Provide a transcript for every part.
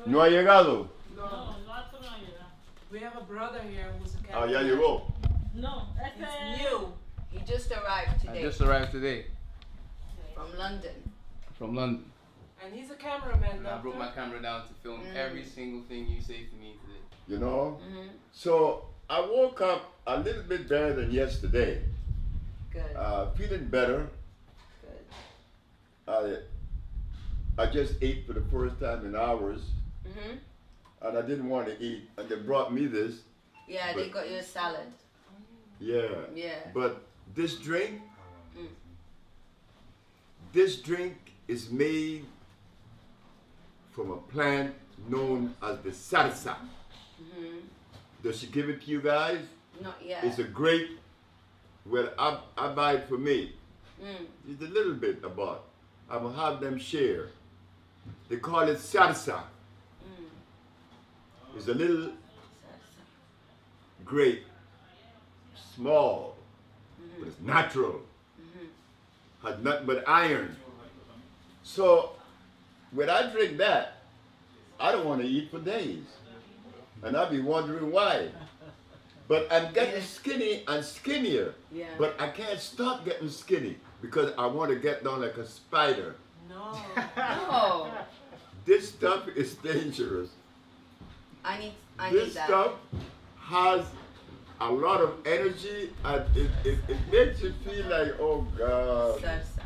No ha llegado. No, el vato no ha llegado. We have a brother here who's a Ah, cameraman. ya llegó. No, It's new. He just arrived today I just arrived today from London. from London. And he's a cameraman, And I brought my doctor. camera down to film every single thing you say to me today. You know? So I woke up a little bit better than yesterday. Good. Feeling better. Good. I just ate for the first time in hours, Mhm. and I didn't want to eat, and they brought me this. Yeah, they got you a salad. Yeah. Yeah. But this drink, Mm. this drink is made from a plant known as the salsa. Does she give it to you guys? Not yet. It's a grape. Well, I buy it for me. Mm. It's a little bit I bought. I'm gonna have them share. They call it salsa. It's a little grape, small, but it's natural. Has nothing but iron. So when I drink that, I don't want to eat for days. And I'll be wondering why. But I'm getting skinny and skinnier. Yeah. But I can't stop getting skinny because I want to get down like a spider. No. Oh, This stuff is dangerous. I need This that. stuff has a lot of energy and it makes you feel like, oh God. Salsa.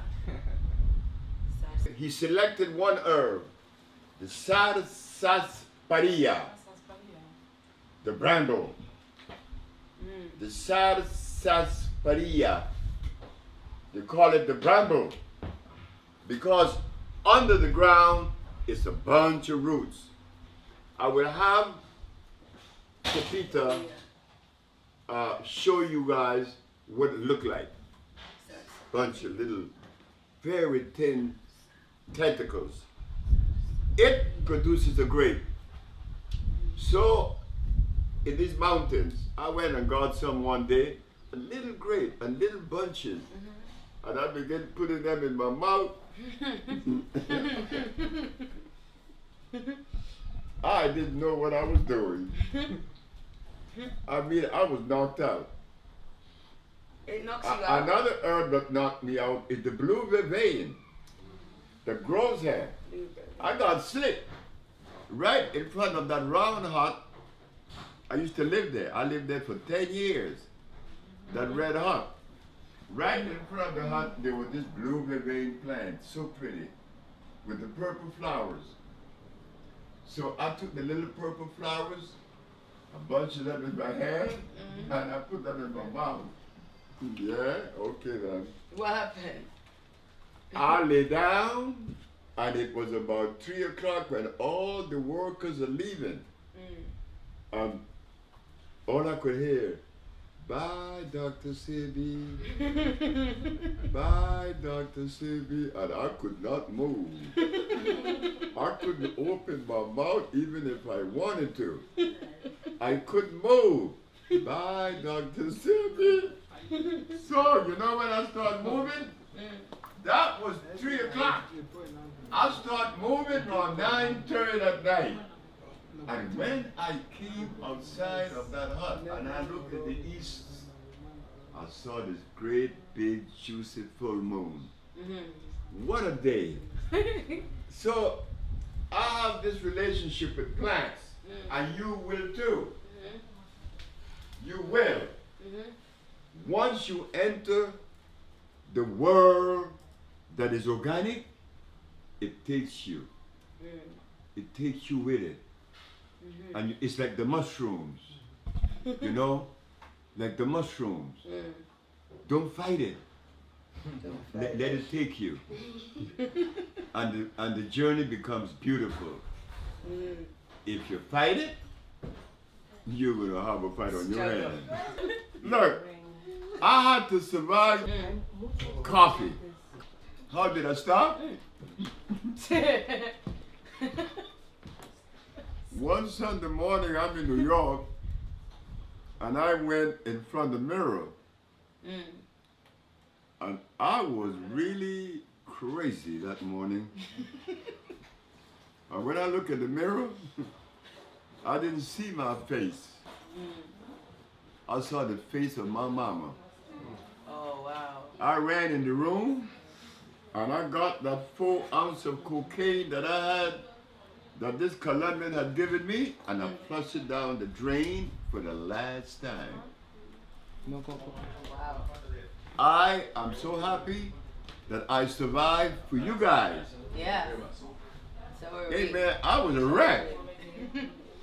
Salsa. He selected one herb, the sarsaparilla, the bramble. The sarsaparilla. They call it the bramble because under the ground it's a bunch of roots. I will have Pepita show you guys what it looked like. Bunch of little, very thin tentacles. It produces a grape. So, in these mountains, I went and got some one day, a little grape, and little bunches. And I began putting them in my mouth. I didn't know what I was doing. I mean, I was knocked out. It knocks you out. Another herb that knocked me out is the blue vervain that grows here. I got slick right in front of that round hut. I used to live there. I lived there for 10 years. That red hut. Right in front of the hut, there was this blue vervain plant, so pretty, with the purple flowers. So I took the little purple flowers, a bunch of them in my hand, and I put them in my mouth. Yeah, okay then. What happened? I lay down, and it was about 3 o'clock when all the workers are leaving. All I could hear, bye, Dr. Sebi. Bye, Dr. Sebi. And I could not move. I couldn't open my mouth even if I wanted to. I couldn't move. Bye, Dr. Sebi. So, you know when I start moving? That was 3 o'clock. I start moving around 9:30 at night. And when I came outside of that hut and I looked at the east, I saw this great big juicy full moon. What a day. So I have this relationship with plants, and you will too. You will. Once you enter the world that is organic, it takes you. It takes you with it. And it's like the mushrooms, you know, like the mushrooms. Don't fight it. Let it take you. And the journey becomes beautiful. If you fight it, you're going to have a fight on your hands. Look, I had to survive coffee. How did I start? One Sunday morning, I'm in New York, and I went in front of the mirror, and I was really crazy that morning. And when I look in the mirror, I didn't see my face. I saw the face of my mama. Oh, wow. I ran in the room and I got that 4 ounce of cocaine that I had, that this Colombian had given me, and I flushed it down the drain for the last time. Wow. I am so happy that I survived for you guys. Yeah. So are Hey we. man, I was a wreck.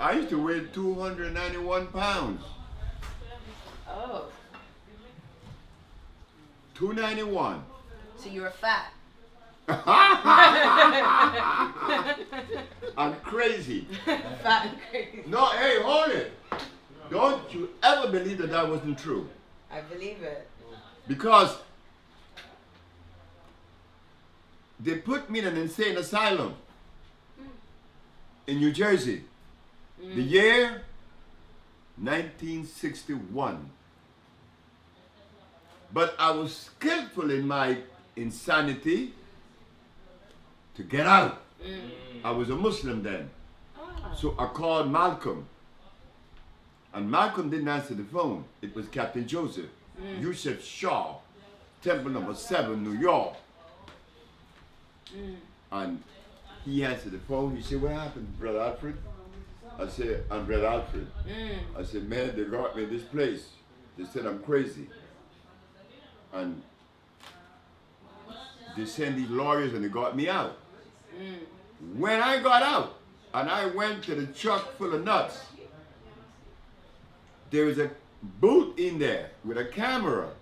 I used to weigh 291 pounds. Oh. 291. So you were fat. I'm crazy. Fat and crazy. No, hey, hold it. Don't you ever believe that that wasn't true. I believe it. Because they put me in an insane asylum in New Jersey. The year 1961. But I was skillful in my insanity to get out. I was a Muslim then. So I called Malcolm. And Malcolm didn't answer the phone. It was Captain Joseph. Yusuf Shaw, Temple number 7, New York. And he answered the phone. He said, "What happened, Brother Alfred?" I said, "I'm Brother Alfred." I said, "Man, they got me in this place. They said I'm crazy. And they sent these lawyers and they got me out." When I got out and I went to the truck full of nuts, there was a boot in there with a camera.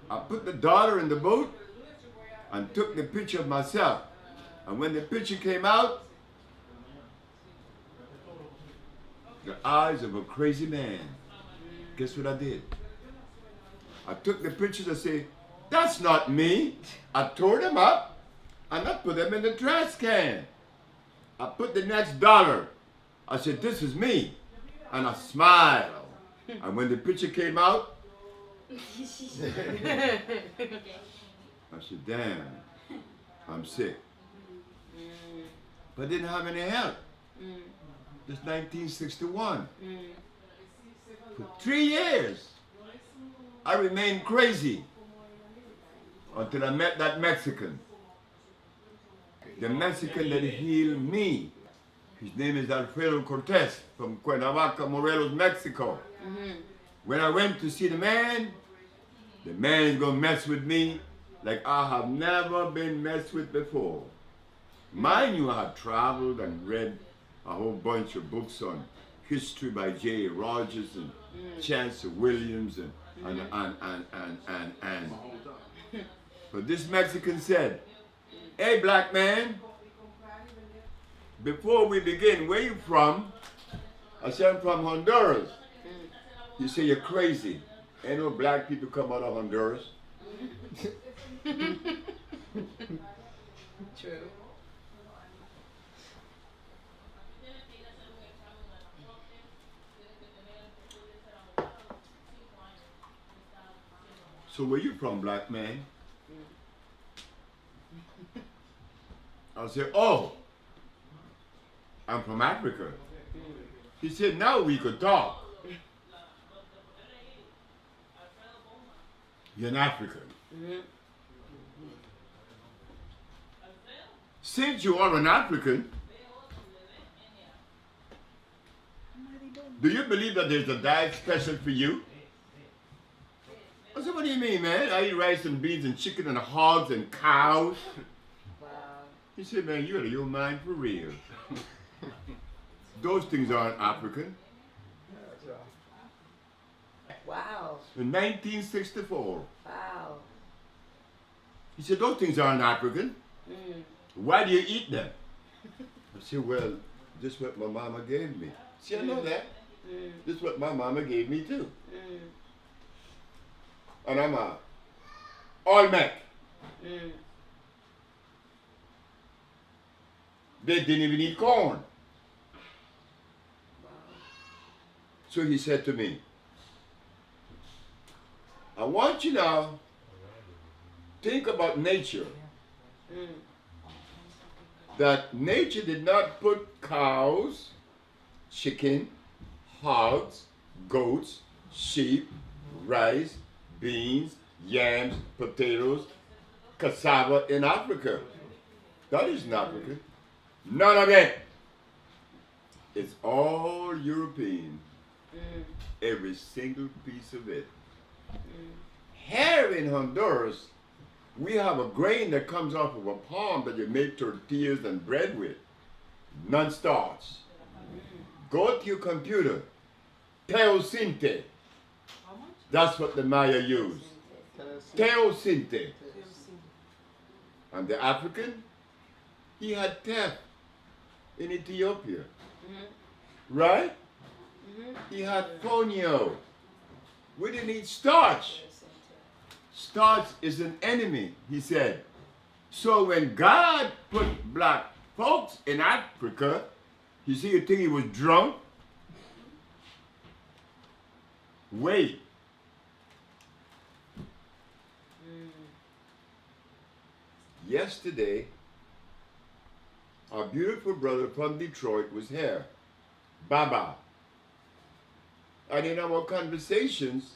I put the daughter in the boot and took the picture of myself. And when the picture came out, the eyes of a crazy man. Guess what I did? I took the pictures and said, "That's not me." I tore them up and I put them in the trash can. I put the next dollar. I said, "This is me." And I smiled. And when the picture came out, I said, "Damn, I'm sick." But I didn't have any help. It's 1961. For 3 years, I remained crazy until I met that Mexican. The Mexican that healed me. His name is Alfredo Cortez from Cuernavaca, Morelos, Mexico. When I went to see the man is going to mess with me like I have never been messed with before. Mind you, I have traveled and read a whole bunch of books on history by J. Rogers and Chancellor Williams and. But this Mexican said, "Hey, black man, before we begin, where you from?" I said, "I'm from Honduras." He said, "You're crazy. Ain't no black people come out of Honduras." True. "So where you from, black man?" I said, "Oh, I'm from Africa." He said, "Now we could talk. You're an African. Since you are an African, do you believe that there's a diet special for you?" I said, "What do you mean, man? I eat rice and beans and chicken and hogs and cows." Wow. He said, "Man, you're out of your mind for real. Those things aren't African." Wow. In 1964, Wow. he said, "Those things aren't African. Why do you eat them?" I said, "Well, this is what my mama gave me." See, I know that. This is what my mama gave me too. And I'm a Olmec. They didn't even eat corn. So he said to me, "I want you now, think about nature that nature did not put cows, chicken, hogs, goats, sheep, rice, beans, yams, potatoes, cassava in Africa. That isn't Africa. None of it. It's all European. Every single piece of it. Here in Honduras, we have a grain that comes off of a palm that you make tortillas and bread with. Non-starch. Go to your computer. Teosinte. How much? That's what the Maya used. Teosinte. And the African, he had tef in Ethiopia. Right? He had fonio. We didn't eat starch. Starch is an enemy, he said. So when God put black folks in Africa, you see, you think he was drunk? Wait. Yesterday, our beautiful brother from Detroit was here, Baba. And in our conversations,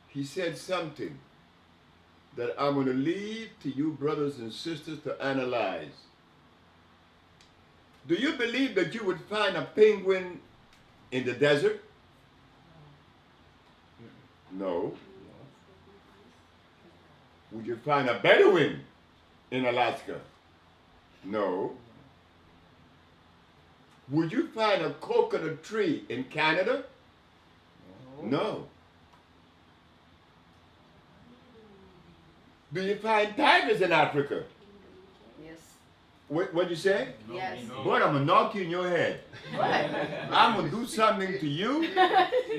he said something that I'm going to leave to you brothers and sisters to analyze. Do you believe that you would find a penguin in the desert? No. Would you find a Bedouin in Alaska? No. Would you find a coconut tree in Canada? No. Do you find tigers in Africa? Yes. What'd you say? Yes. Boy, I'm going to knock you in your head. What? I'm going to do something to you.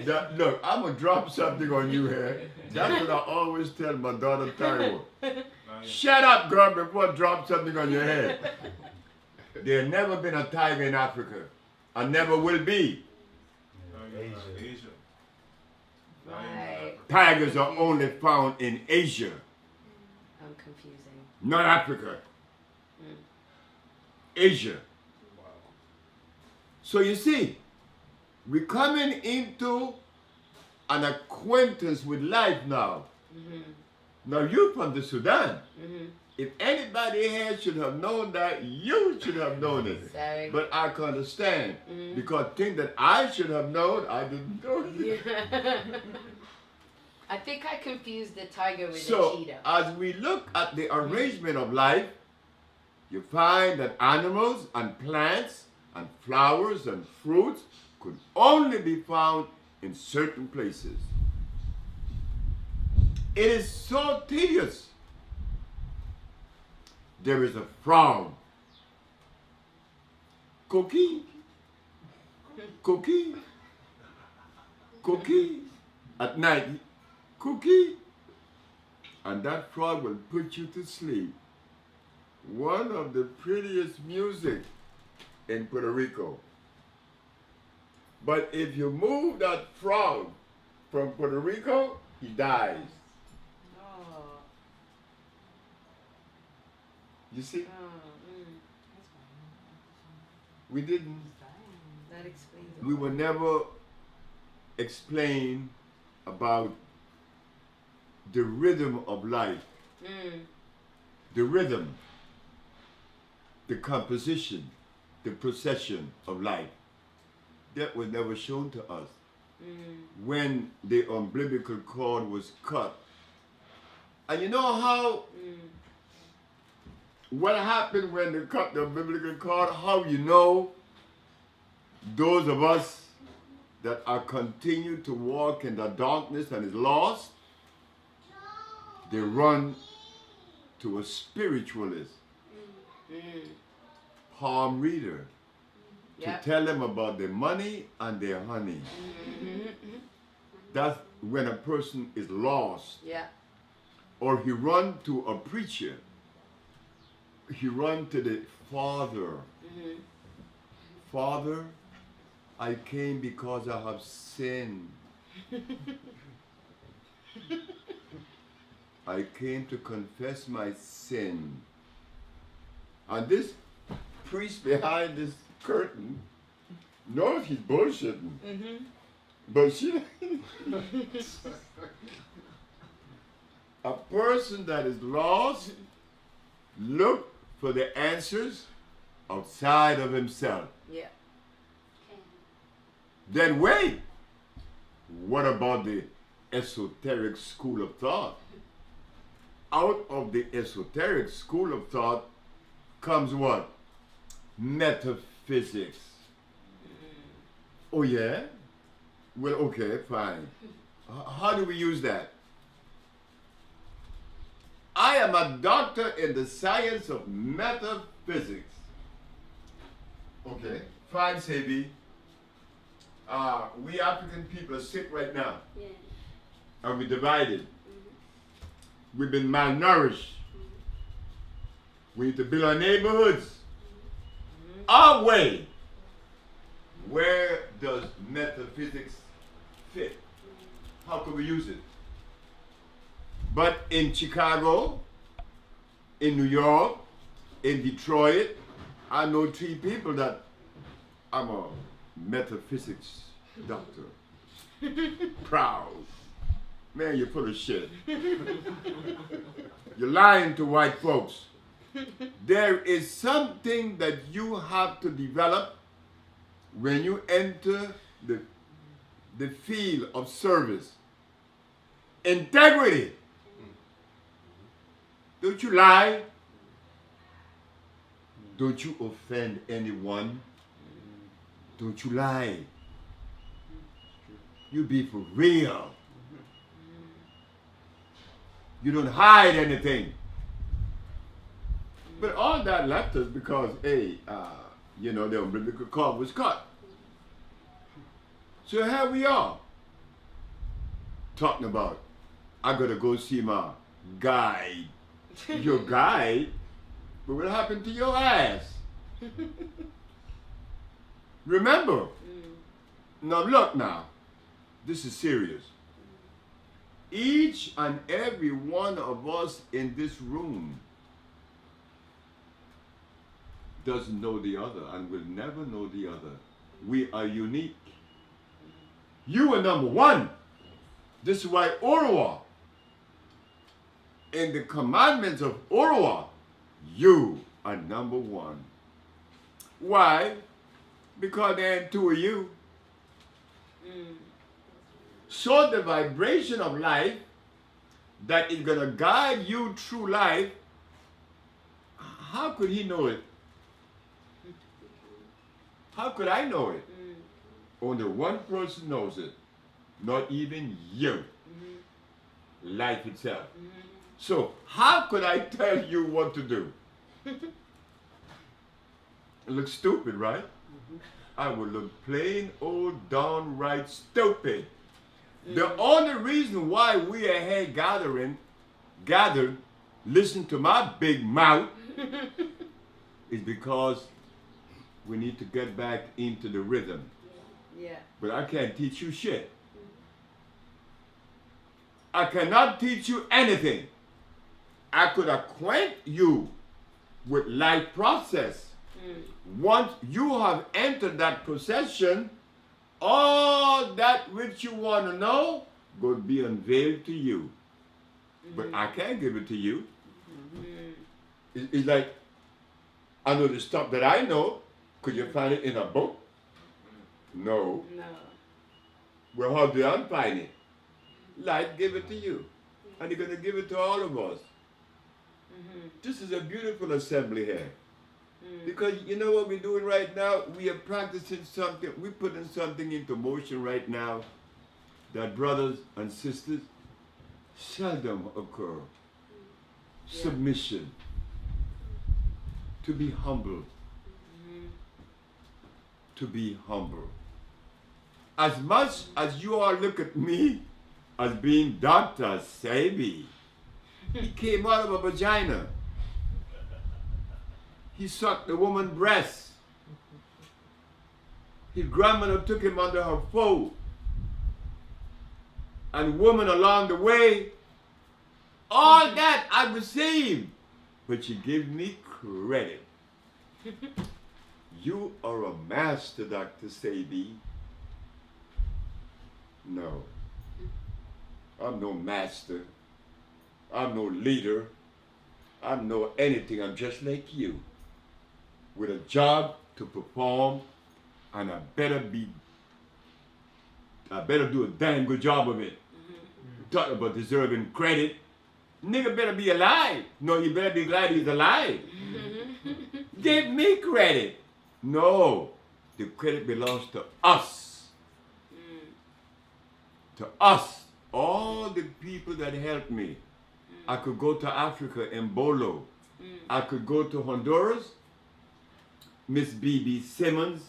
That, look, I'm going to drop something on you here. That's what I always tell my daughter Taiwo. Shut up, girl, before I drop something on your head. There's never been a tiger in Africa. And never will be. Asia. Right. Tigers are only found in Asia, I'm confusing. not Africa. Asia. So you see, we're coming into an acquaintance with life now. Now you're from the Sudan. If anybody here should have known that, you should have known it. Sorry. But I can understand. Because things that I should have known, I didn't know. I think I confused the tiger with the So, cheetah. as we look at the arrangement of life, you find that animals and plants and flowers and fruits could only be found in certain places. It is so tedious. There is a frog. Cookie. Cookie. Cookie. At night, cookie. And that frog will put you to sleep. One of the prettiest music in Puerto Rico. But if you move that frog from Puerto Rico, he dies. Oh. You see, Oh. we didn't, That explains it. we will never explain about the rhythm of life. The rhythm, the composition, the procession of life. That was never shown to us. When the umbilical cord was cut. And you know how, what happened when they cut the umbilical cord? How you know those of us that are continue to walk in the darkness and is lost, they run to a spiritualist, palm reader, Yep. to tell them about their money and their honey. That's when a person is lost. Yeah. Or he run to a preacher. He run to the Father. Father, I came because I have sinned. I came to confess my sin. And this priest behind this curtain knows he's bullshitting. Mm-hmm. But she, a person that is lost, look for the answers outside of himself. Yeah. Then wait. What about the esoteric school of thought? Out of the esoteric school of thought comes what? Metaphysics. Oh yeah? Well, okay, fine. How do we use that? I am a doctor in the science of metaphysics. Okay, fine, Sebi. We African people are sick right now. Yeah. And we're divided. We've been malnourished. We need to build our neighborhoods our way. Where does metaphysics fit? How can we use it? But in Chicago, in New York, in Detroit, I know 3 people that I'm a metaphysics doctor. Proud. Man, you're full of shit. You're lying to white folks. There is something that you have to develop when you enter the field of service. Integrity. Don't you lie. Don't you offend anyone. Don't you lie. You be for real. You don't hide anything. But all that left us because, hey, the umbilical cord was cut. So here we are, talking about, I gotta go see my guide. Your guide? But what happened to your ass? Remember? Now look now, this is serious. Each and every one of us in this room doesn't know the other and will never know the other. We are unique. You are number one. This is why Orowa, in the commandments of Orowa, you are number one. Why? Because there ain't 2 of you. So the vibration of life that is going to guide you through life, how could he know it? How could I know it? Only one person knows it, not even you. Life itself. So how could I tell you what to do? It looks stupid, right? I would look plain old downright stupid. The only reason why we are here gathered, listen to my big mouth, is because we need to get back into the rhythm. Yeah. But I can't teach you shit. I cannot teach you anything. I could acquaint you with life process. Once you have entered that procession, all that which you want to know will be unveiled to you. But I can't give it to you. It's like, I know the stuff that I know. Could you find it in a book? No. No. Well, how do I find it? Light give it to you. And you're going to give it to all of us. This is a beautiful assembly here. Because you know what we're doing right now? We are practicing something. We're putting something into motion right now that brothers and sisters seldom occur. Submission. To be humble. To be humble. As much as you all look at me as being Dr. Sebi, he came out of a vagina. He sucked the woman's breast. His grandmother took him under her fold. And woman along the way, all that I received. But she gave me credit. You are a master, Dr. Sebi. No. I'm no master. I'm no leader. I'm no anything. I'm just like you. With a job to perform, and I better do a damn good job of it. Talk about deserving credit. Nigga better be alive. No, you better be glad he's alive. Give me credit. No, the credit belongs to us. To us. All the people that helped me. I could go to Africa in Bolo. I could go to Honduras. Miss B.B. Simmons,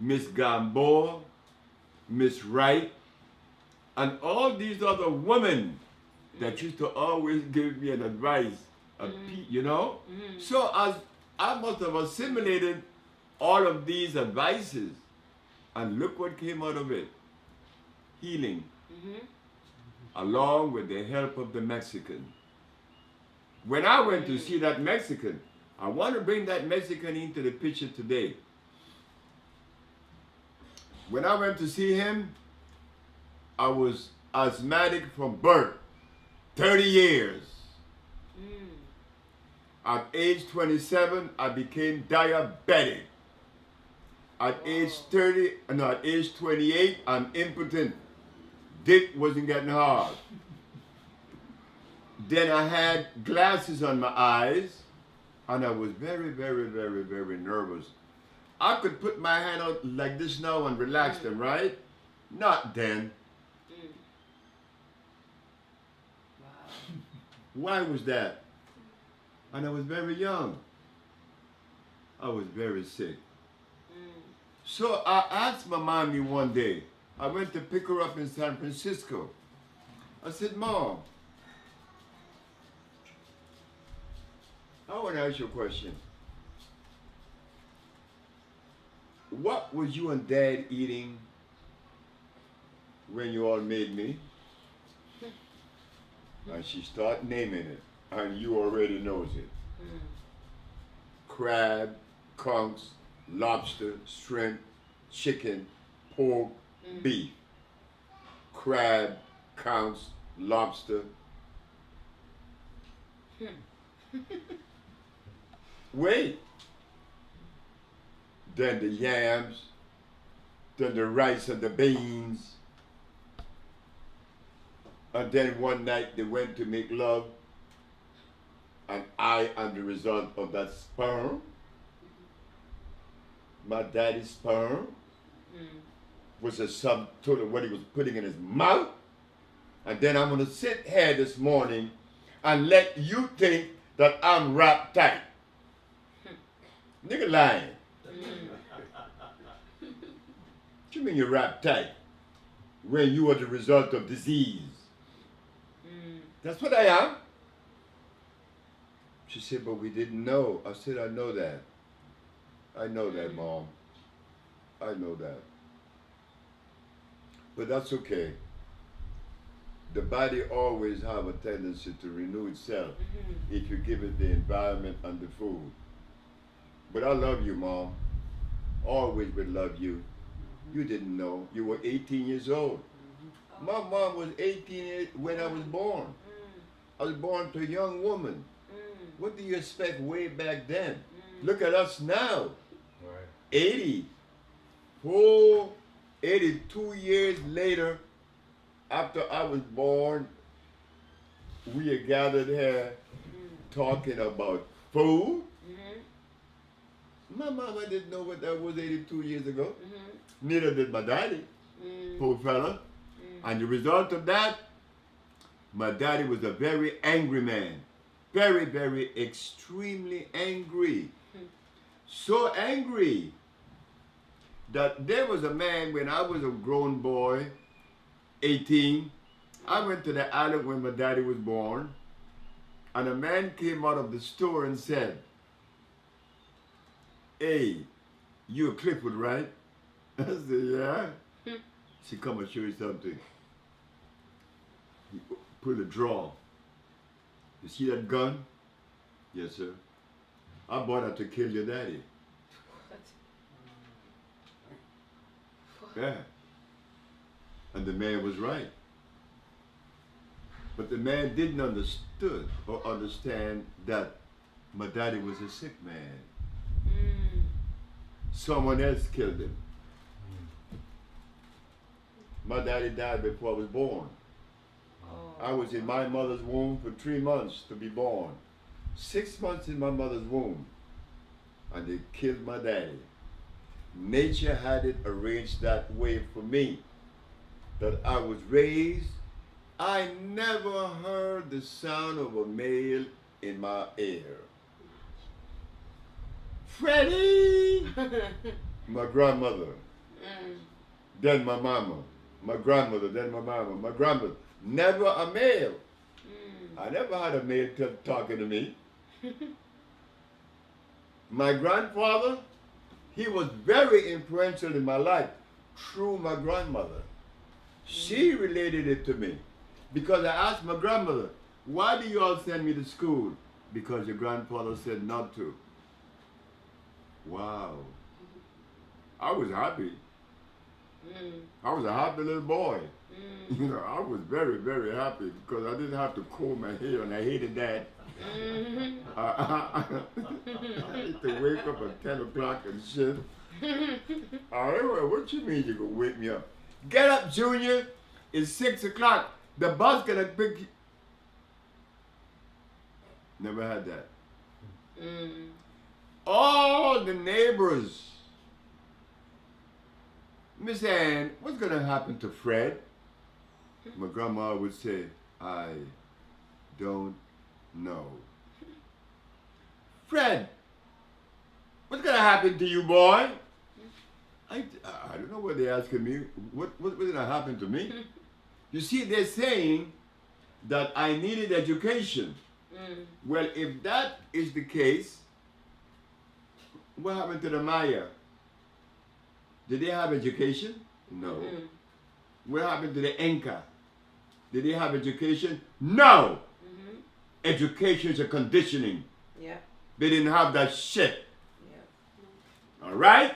Miss Gamboa, Miss Wright, and all these other women that used to always give me an advice, you know? So I must have assimilated all of these advices, and look what came out of it. Healing, along with the help of the Mexican. When I went to see that Mexican, I want to bring that Mexican into the picture today. When I went to see him, I was asthmatic from birth, 30 years. At age 27, I became diabetic. At age 28, I'm impotent. Dick wasn't getting hard. Then I had glasses on my eyes, and I was very, very, very, very nervous. I could put my hand out like this now and relax them, right? Not then. Why was that? And I was very young. I was very sick. So I asked my mommy one day, I went to pick her up in San Francisco. I said, Mom, I want to ask you a question. What was you and Dad eating when you all made me? And she started naming it, and you already knows it. Crab, conchs, lobster, shrimp, chicken, pork, beef. Crab, conchs, lobster. Wait. Then the yams, then the rice and the beans. And then one night they went to make love, and I am the result of that sperm. My daddy's sperm was a sum total of what he was putting in his mouth. And then I'm going to sit here this morning and let you think that I'm wrapped tight. Nigga lying. What you mean you're wrapped tight when you are the result of disease? That's what I am. She said, but we didn't know. I said, I know that. I know that, Mom. I know that. But that's okay. The body always have a tendency to renew itself if you give it the environment and the food. But I love you, Mom. Always will love you. You didn't know. You were 18 years old. My mom was 18 when I was born. I was born to a young woman. What do you expect way back then? Look at us now. Right. 82 years later, after I was born, we are gathered here talking about food. My mama didn't know what that was 82 years ago. Neither did my daddy, poor fella. And the result of that, my daddy was a very angry man. Very, very extremely angry. So angry that there was a man when I was a grown boy, 18. I went to the island when my daddy was born, and a man came out of the store and said, hey, you a Clifford, right? I said, yeah. She come and show you something. He pulled a drawer. You see that gun? Yes, sir. I bought that to kill your daddy. Yeah. And the man was right. But the man didn't understand that my daddy was a sick man. Mm. Someone else killed him. My daddy died before I was born. Oh. I was in my mother's womb for 3 months to be born. 6 months in my mother's womb. And they killed my daddy. Nature had it arranged that way for me. That I was raised, I never heard the sound of a male in my ear. Freddie! My grandmother. Then my mama. My grandmother, then my mama. My grandmother. Never a male. I never had a male talking to me. My grandfather, he was very influential in my life through my grandmother. She related it to me because I asked my grandmother, why do you all send me to school? Because your grandfather said not to. Wow. I was happy. I was a happy little boy. You know, I was very, very happy because I didn't have to comb my hair and I hated that. I had to wake up at 10 o'clock and shit. What you mean you gonna wake me up? Get up, Junior. It's 6 o'clock. The bus gonna pick you. Never had that. All the neighbors. Miss Ann, what's gonna happen to Fred? My grandma would say, I don't know. Fred, what's gonna happen to you, boy? I don't know what they're asking me. What's gonna happen to me? You see, they're saying that I needed education. Well, if that is the case, what happened to the Maya? Did they have education? No. What happened to the Inca? Did they have education? No. Education is a conditioning. Yeah. They didn't have that shit. Yeah. All right?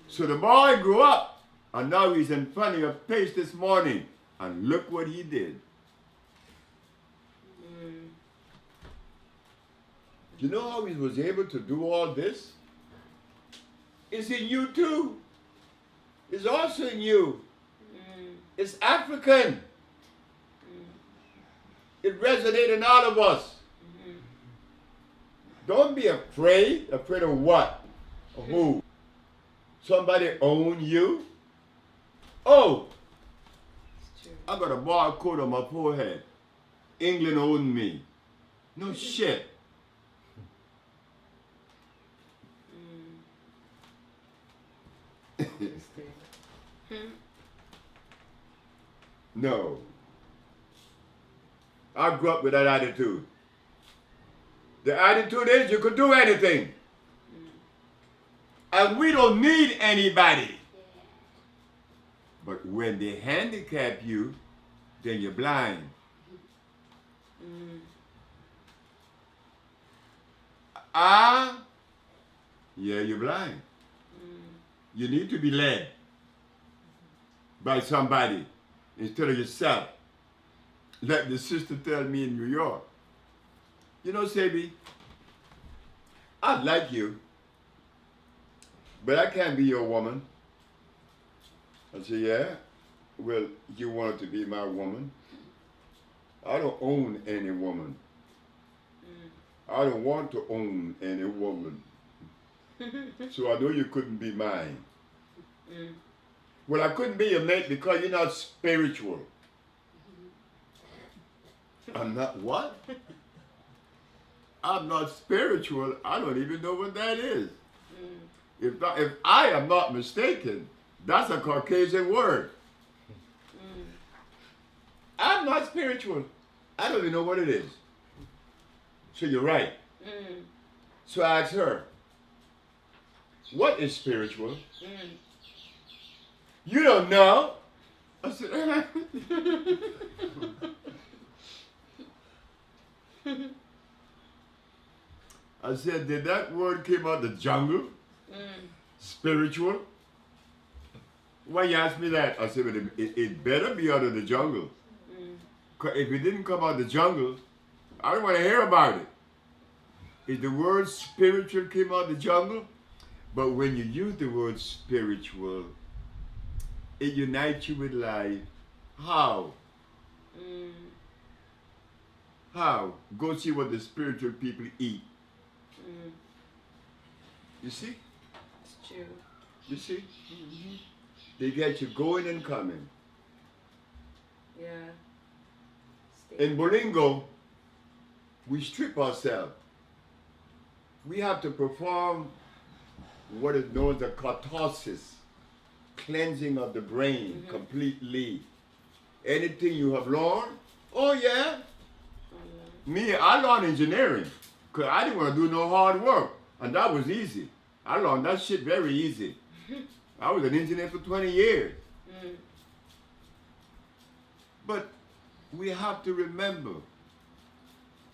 So the boy grew up, and now he's in front of your face this morning, and look what he did. You know how he was able to do all this? It's in you too. It's also in you. It's African. It resonates in all of us. Don't be afraid. Afraid of what? Of who? Somebody own you? Oh, I got a barcode on my forehead. England owned me. No shit. No. I grew up with that attitude. The attitude is you could do anything. And we don't need anybody. But when they handicap you, then you're blind. Yeah, you're blind. You need to be led by somebody instead of yourself. Like the sister tell me in New York. You know, Sebi, I like you, but I can't be your woman. I say, yeah? Well, you wanted to be my woman. I don't own any woman. I don't want to own any woman. So I know you couldn't be mine. Well, I couldn't be your mate because you're not spiritual. I'm not what? I'm not spiritual. I don't even know what that is. If I am not mistaken, that's a Caucasian word. I'm not spiritual. I don't even know what it is. So you're right. So I asked her, what is spiritual? You don't know? I said, I said, did that word came out of the jungle? Spiritual? Why you ask me that? I said, "But it better be out of the jungle. 'Cause if it didn't come out of the jungle, I don't want to hear about it. If the word spiritual came out of the jungle, but when you use the word spiritual, it unites you with life. How? How? Go see what the spiritual people eat. You see? It's true. You see? They get you going and coming. Yeah. In Bolingo, we strip ourselves. We have to perform what is known as a catharsis, cleansing of the brain completely. Anything you have learned, oh yeah. Me, I learned engineering because I didn't want to do no hard work, and that was easy. I learned that shit very easy. I was an engineer for 20 years. But we have to remember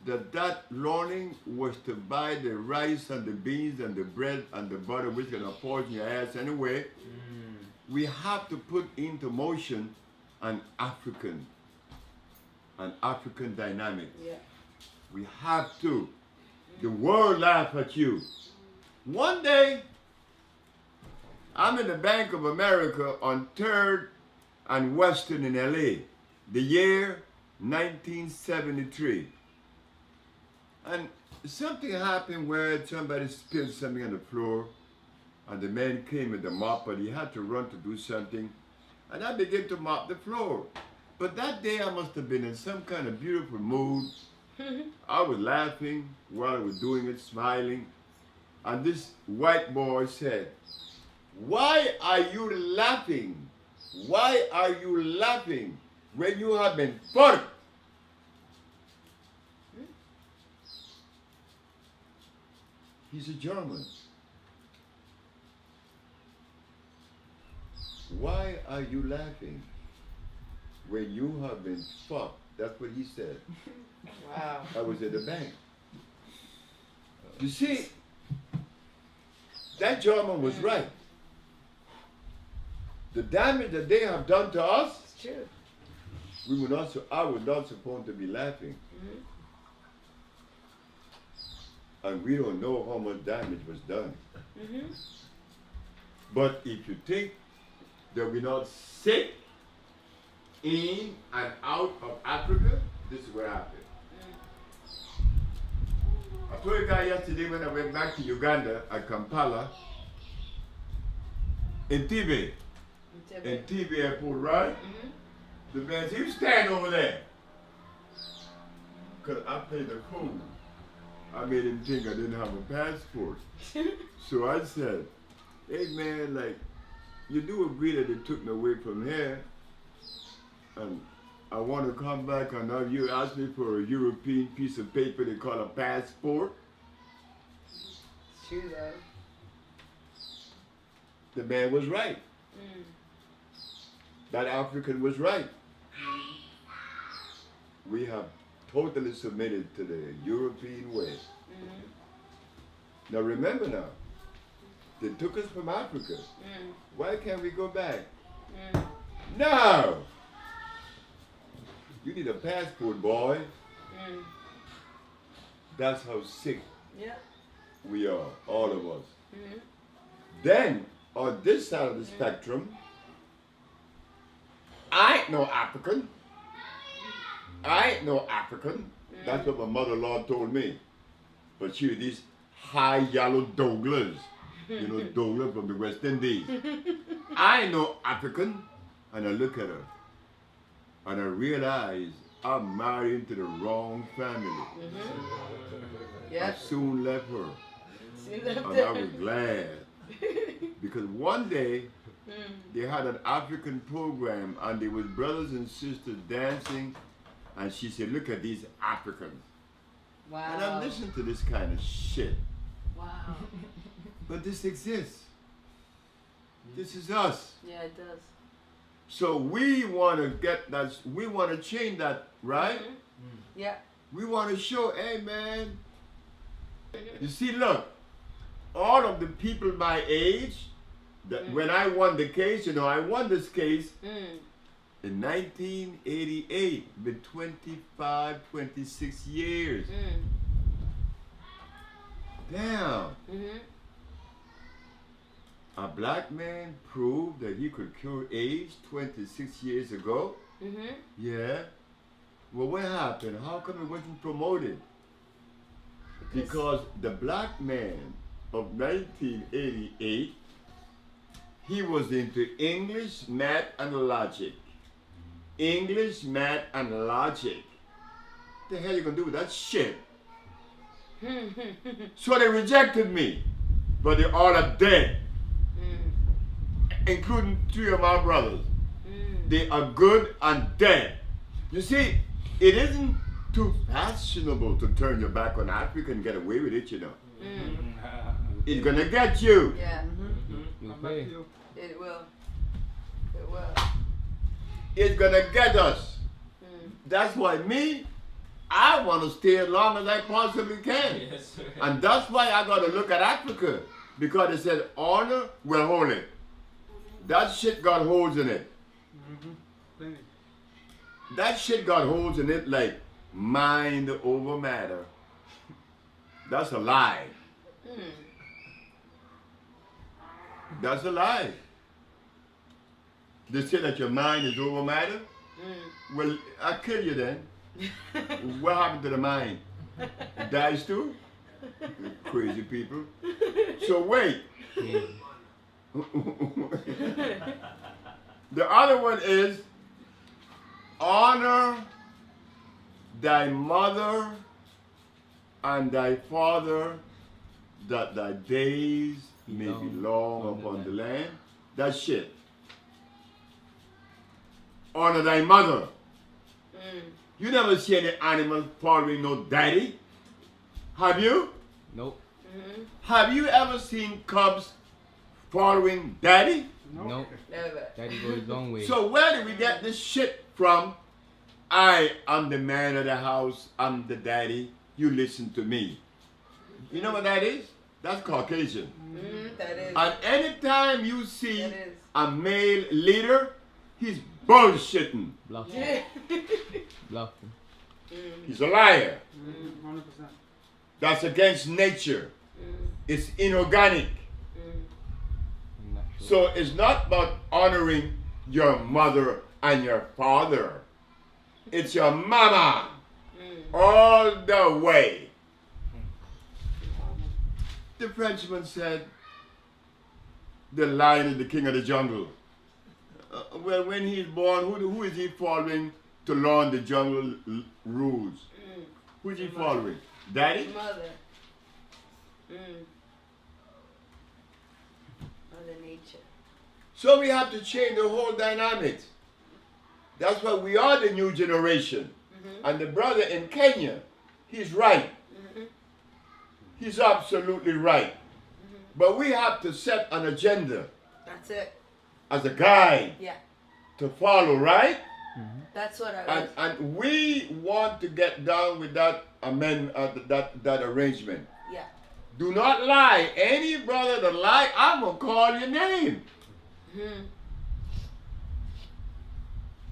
that learning was to buy the rice and the beans and the bread and the butter, which can afford your ass anyway. We have to put into motion an African dynamic. Yeah. We have to. The world laugh at you. One day, I'm in the Bank of America on 3rd and Western in LA, the year 1973. And something happened where somebody spilled something on the floor, and the man came with the mop, but he had to run to do something. And I began to mop the floor. But that day I must have been in some kind of beautiful mood. I was laughing while I was doing it, smiling. And this white boy said, "Why are you laughing? Why are you laughing when you have been fucked?" He's a German. Why are you laughing when you have been fucked? That's what he said. Wow. I was at the bank. You see, that German was right. The damage that they have done to us, It's true. I was not supposed to be laughing. And we don't know how much damage was done. But if you think that we're not sick in and out of Africa, this is what happened. I told a guy yesterday when I went back to Uganda at Kampala, in TV airport, right? The man said, "You stand over there." Because I paid the fool. I made him think I didn't have a passport. So I said, "Hey man, like, you do agree that they took me away from here, and I want to come back, and now you ask me for a European piece of paper they call a passport?" It's true though. The man was right. That African was right. We have totally submitted to the European way. Now remember now, they took us from Africa. Why can't we go back? No! You need a passport, boy. That's how sick we are, all of us. Then, on this side of the spectrum, I ain't no African. I ain't no African. That's what my mother-in-law told me. But she was these high yellow Douglas. You know, Douglas from the West Indies. I ain't no African. And I look at her. And I realize I'm married into the wrong family. I soon left her. And I was glad. Because one day, they had an African program, and there was brothers and sisters dancing, and she said, "Look at these Africans." Wow. And I'm listening to this kind of shit. Wow. But this exists. This is us. Yeah, it does. So we want to get that, we want to change that, right? Yeah. We want to show, hey man, you see, look, all of the people my age, That when I won the case, I won this case in 1988 with 25, 26 years. Damn. A black man proved that he could cure AIDS 26 years ago. Yeah. Well, what happened? How come it wasn't promoted? Because the black man of 1988, he was into English, math, and logic. English, math, and logic. What the hell you gonna do with that shit? So they rejected me, but they all are dead, including 3 of my brothers. They are good and dead. You see, it isn't too fashionable to turn your back on Africa and get away with it, It's gonna get you. Yeah. Okay. It will. It will. It's gonna get us. That's why I want to stay as long as I possibly can. Yes, sir. And that's why I got to look at Africa. Because it said honor will hold it. That shit got holes in it. That shit got holes in it like mind over matter. That's a lie. That's a lie. They say that your mind is over matter. Well, I'll kill you then. What happened to the mind? It dies too? Crazy people. So wait. The other one is honor thy mother and thy father, that thy days may be long upon the land. That's shit. Honor thy mother. You never see any animal following no daddy. Have you? Nope. Have you ever seen cubs following daddy? Nope. Never. Daddy goes his own way. So where did we get this shit from? I am the man of the house. I'm the daddy. You listen to me. You know what that is? That's Caucasian. That is. And anytime you see That is. a male leader, he's bullshitting. Bluffing. Bluffing. He's a liar. 100%. That's against nature. It's inorganic. Natural. So it's not about honoring your mother and your father. It's your mama. All the way. The Frenchman said, the lion is the king of the jungle. Well, when he's born, who is he following to learn the jungle rules? Who is he following? Daddy? Mother. Mother Nature. So we have to change the whole dynamics. That's why we are the new generation. And the brother in Kenya, he's right. He's absolutely right. But we have to set an agenda That's it. as a guide Yeah. to follow, right? That's what I was. And we want to get down with that amendment, that arrangement. Yeah. Do not lie. Any brother that lie, I'm gonna call your name.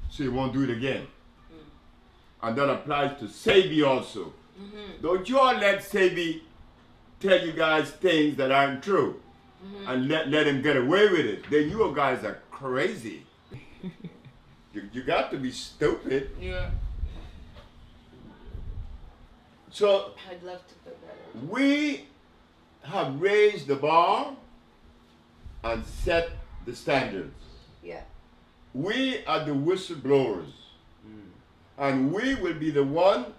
So you won't do it again. And that applies to Sebi also. Don't you all let Sebi tell you guys things that aren't true. And let him get away with it. Then you guys are crazy. You got to be stupid. Yeah. So I'd love to put that in. we have raised the bar and set the standards. Yeah. We are the whistleblowers. And we will be the one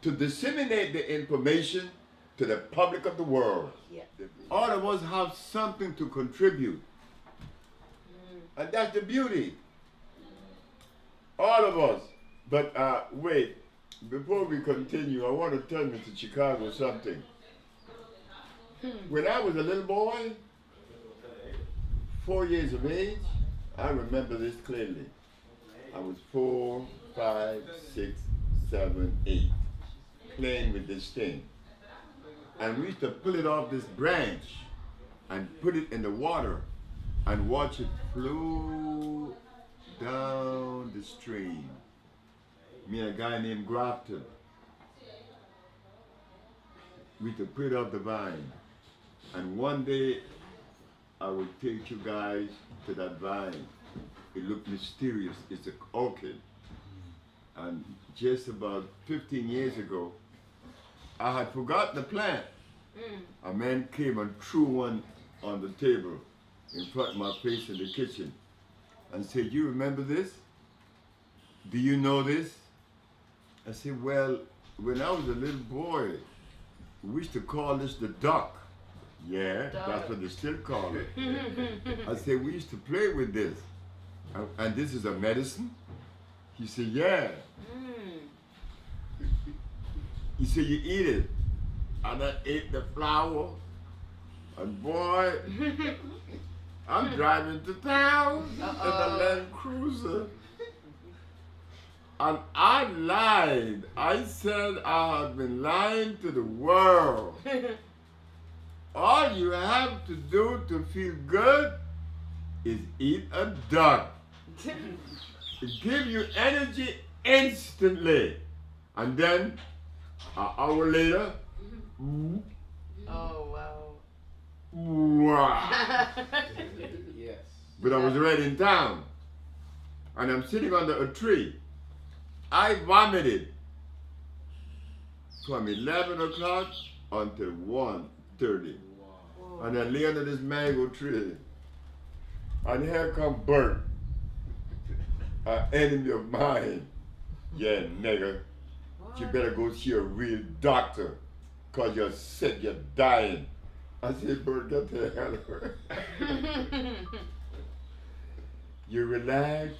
to disseminate the information to the public of the world. Yeah. All of us have something to contribute. And that's the beauty. All of us. But wait, before we continue, I want to tell Mr. Chicago something. When I was a little boy, 4 years of age, I remember this clearly. I was 4, 5, 6, 7, 8, playing with this thing. And we used to pull it off this branch and put it in the water and watch it flow down the stream. Me and a guy named Grafton. We could put up the vine. And one day I will take you guys to that vine. It looked mysterious. It's an orchid. And just about 15 years ago, I had forgotten the plant. A man came and threw one on the table in front of my face in the kitchen and said, "You remember this? Do you know this?" I said, "Well, when I was a little boy, we used to call this the duck." "Yeah, that's what they still call it." I said, "We used to play with this. And this is a medicine?" He said, "Yeah." He said, "You eat it." And I ate the flower. And boy, I'm driving to town in the Land Cruiser. And I lied. I said I have been lying to the world. All you have to do to feel good is eat a duck. It gives you energy instantly. And then, an hour later, Oh, wow. wow. Yes. But I was already in town. And I'm sitting under a tree. I vomited from 11 o'clock until 1:30. Whoa. And I lay under this mango tree. And here come Bert, an enemy of mine. "Yeah, nigga, you better go see a real doctor, because you're sick, you're dying." I said, "Bert, get the hell away." You relax.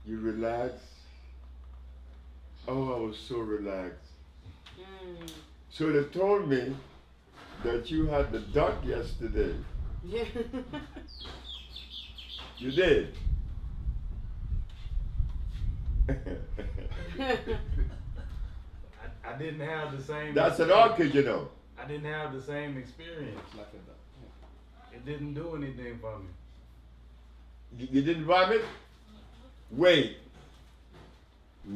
You relax. Oh, I was so relaxed. So they told me that you had the duck yesterday. Yeah. You did? I didn't have the same. That's an orchid, you know. I didn't have the same experience. Like a duck. It didn't do anything for me. You didn't vomit? Wait.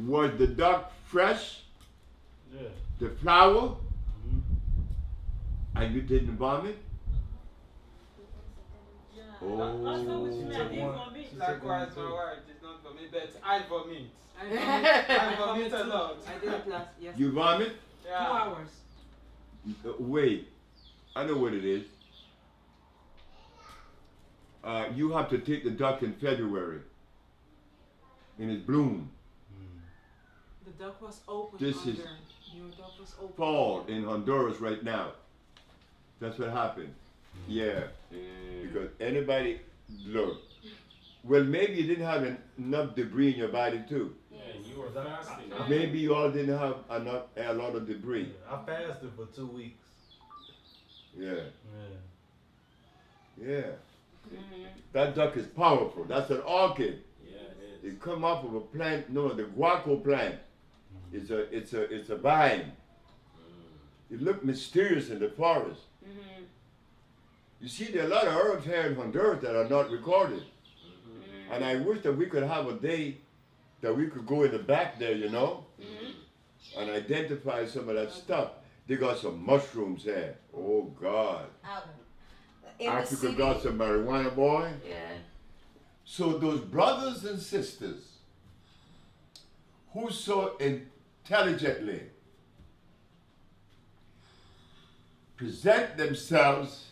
Was the duck fresh? Yeah. The flower? And you didn't vomit? Likewise, my wife is not for me, but I vomit. I vomit a too. lot. I did it last yesterday. You vomit? 2 Yeah. hours. Wait. I know what it is. You have to take the duck in February. In its bloom. The duck was open This under. is Your duck was open. fall in Honduras right now. That's what happened. Yeah. Because anybody, look. Well, maybe you didn't have enough debris in your body too. Yeah, you were fasting. Maybe you all didn't have a lot of debris. I fasted for 2 weeks. Yeah. Yeah. Yeah. That duck is powerful. That's an orchid. Yeah, it is. It come off of a plant, no, the guaco plant. It's a vine. It looked mysterious in the forest. You see, there are a lot of herbs here in Honduras that are not recorded. And I wish that we could have a day that we could go in the back there, you know, and identify some of that stuff. They got some mushrooms here. Oh, God. In the Africa city. got some marijuana, boy. Yeah. So those brothers and sisters who so intelligently present themselves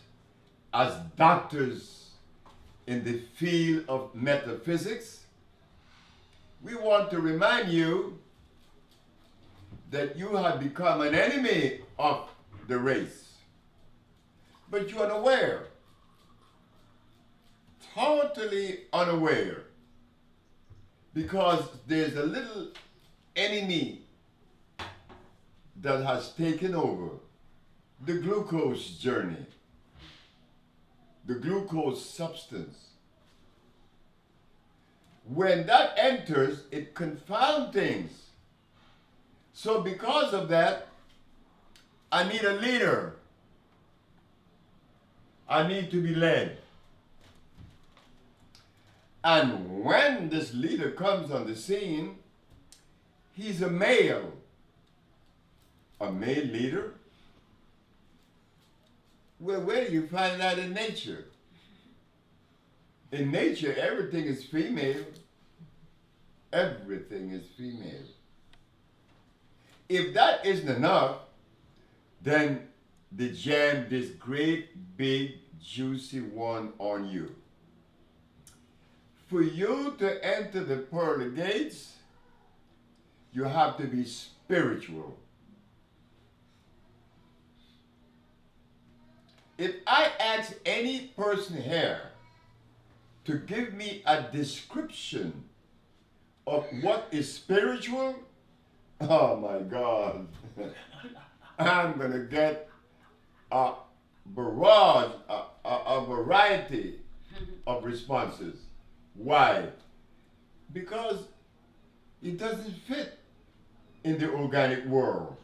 as doctors in the field of metaphysics, we want to remind you that you have become an enemy of the race. But you're unaware. Totally unaware, because there's a little enemy that has taken over the glucose journey, the glucose substance. When that enters, it confounds things. So because of that, I need a leader. I need to be led. And when this leader comes on the scene, he's a male. A male leader? Well, where do you find that in nature? In nature, everything is female. Everything is female. If that isn't enough, then they jam this great, big, juicy one on you. For you to enter the pearly gates, you have to be spiritual. If I ask any person here to give me a description of what is spiritual, oh my God, I'm going to get a barrage, a variety of responses. Why? Because it doesn't fit in the organic world,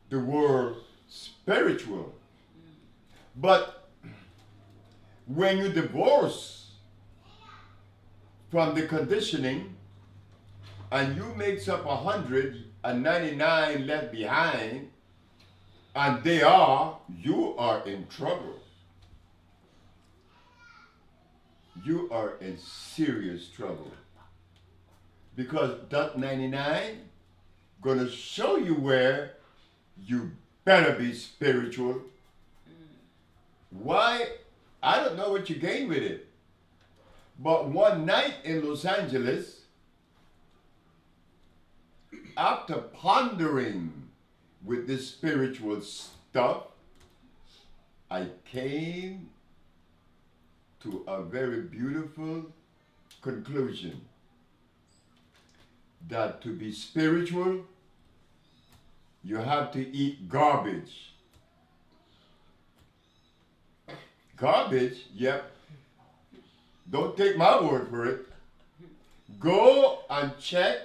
the world spiritual. But when you divorce from the conditioning and you make up 199 left behind, and you are in trouble. You are in serious trouble. Because that 99 gonna show you where you better be spiritual. Why? I don't know what you gain with it. But one night in Los Angeles, after pondering with this spiritual stuff, I came to a very beautiful conclusion that to be spiritual, you have to eat garbage. Garbage? Yep. Don't take my word for it. Go and check,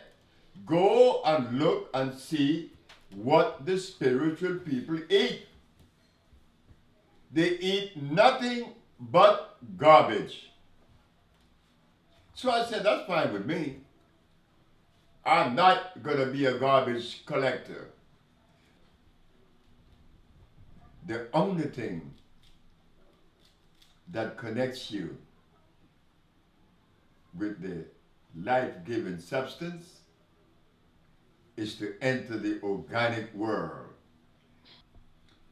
go and look and see what the spiritual people eat. They eat nothing but garbage. So I said, that's fine with me. I'm not going to be a garbage collector. The only thing that connects you with the life-giving substance is to enter the organic world.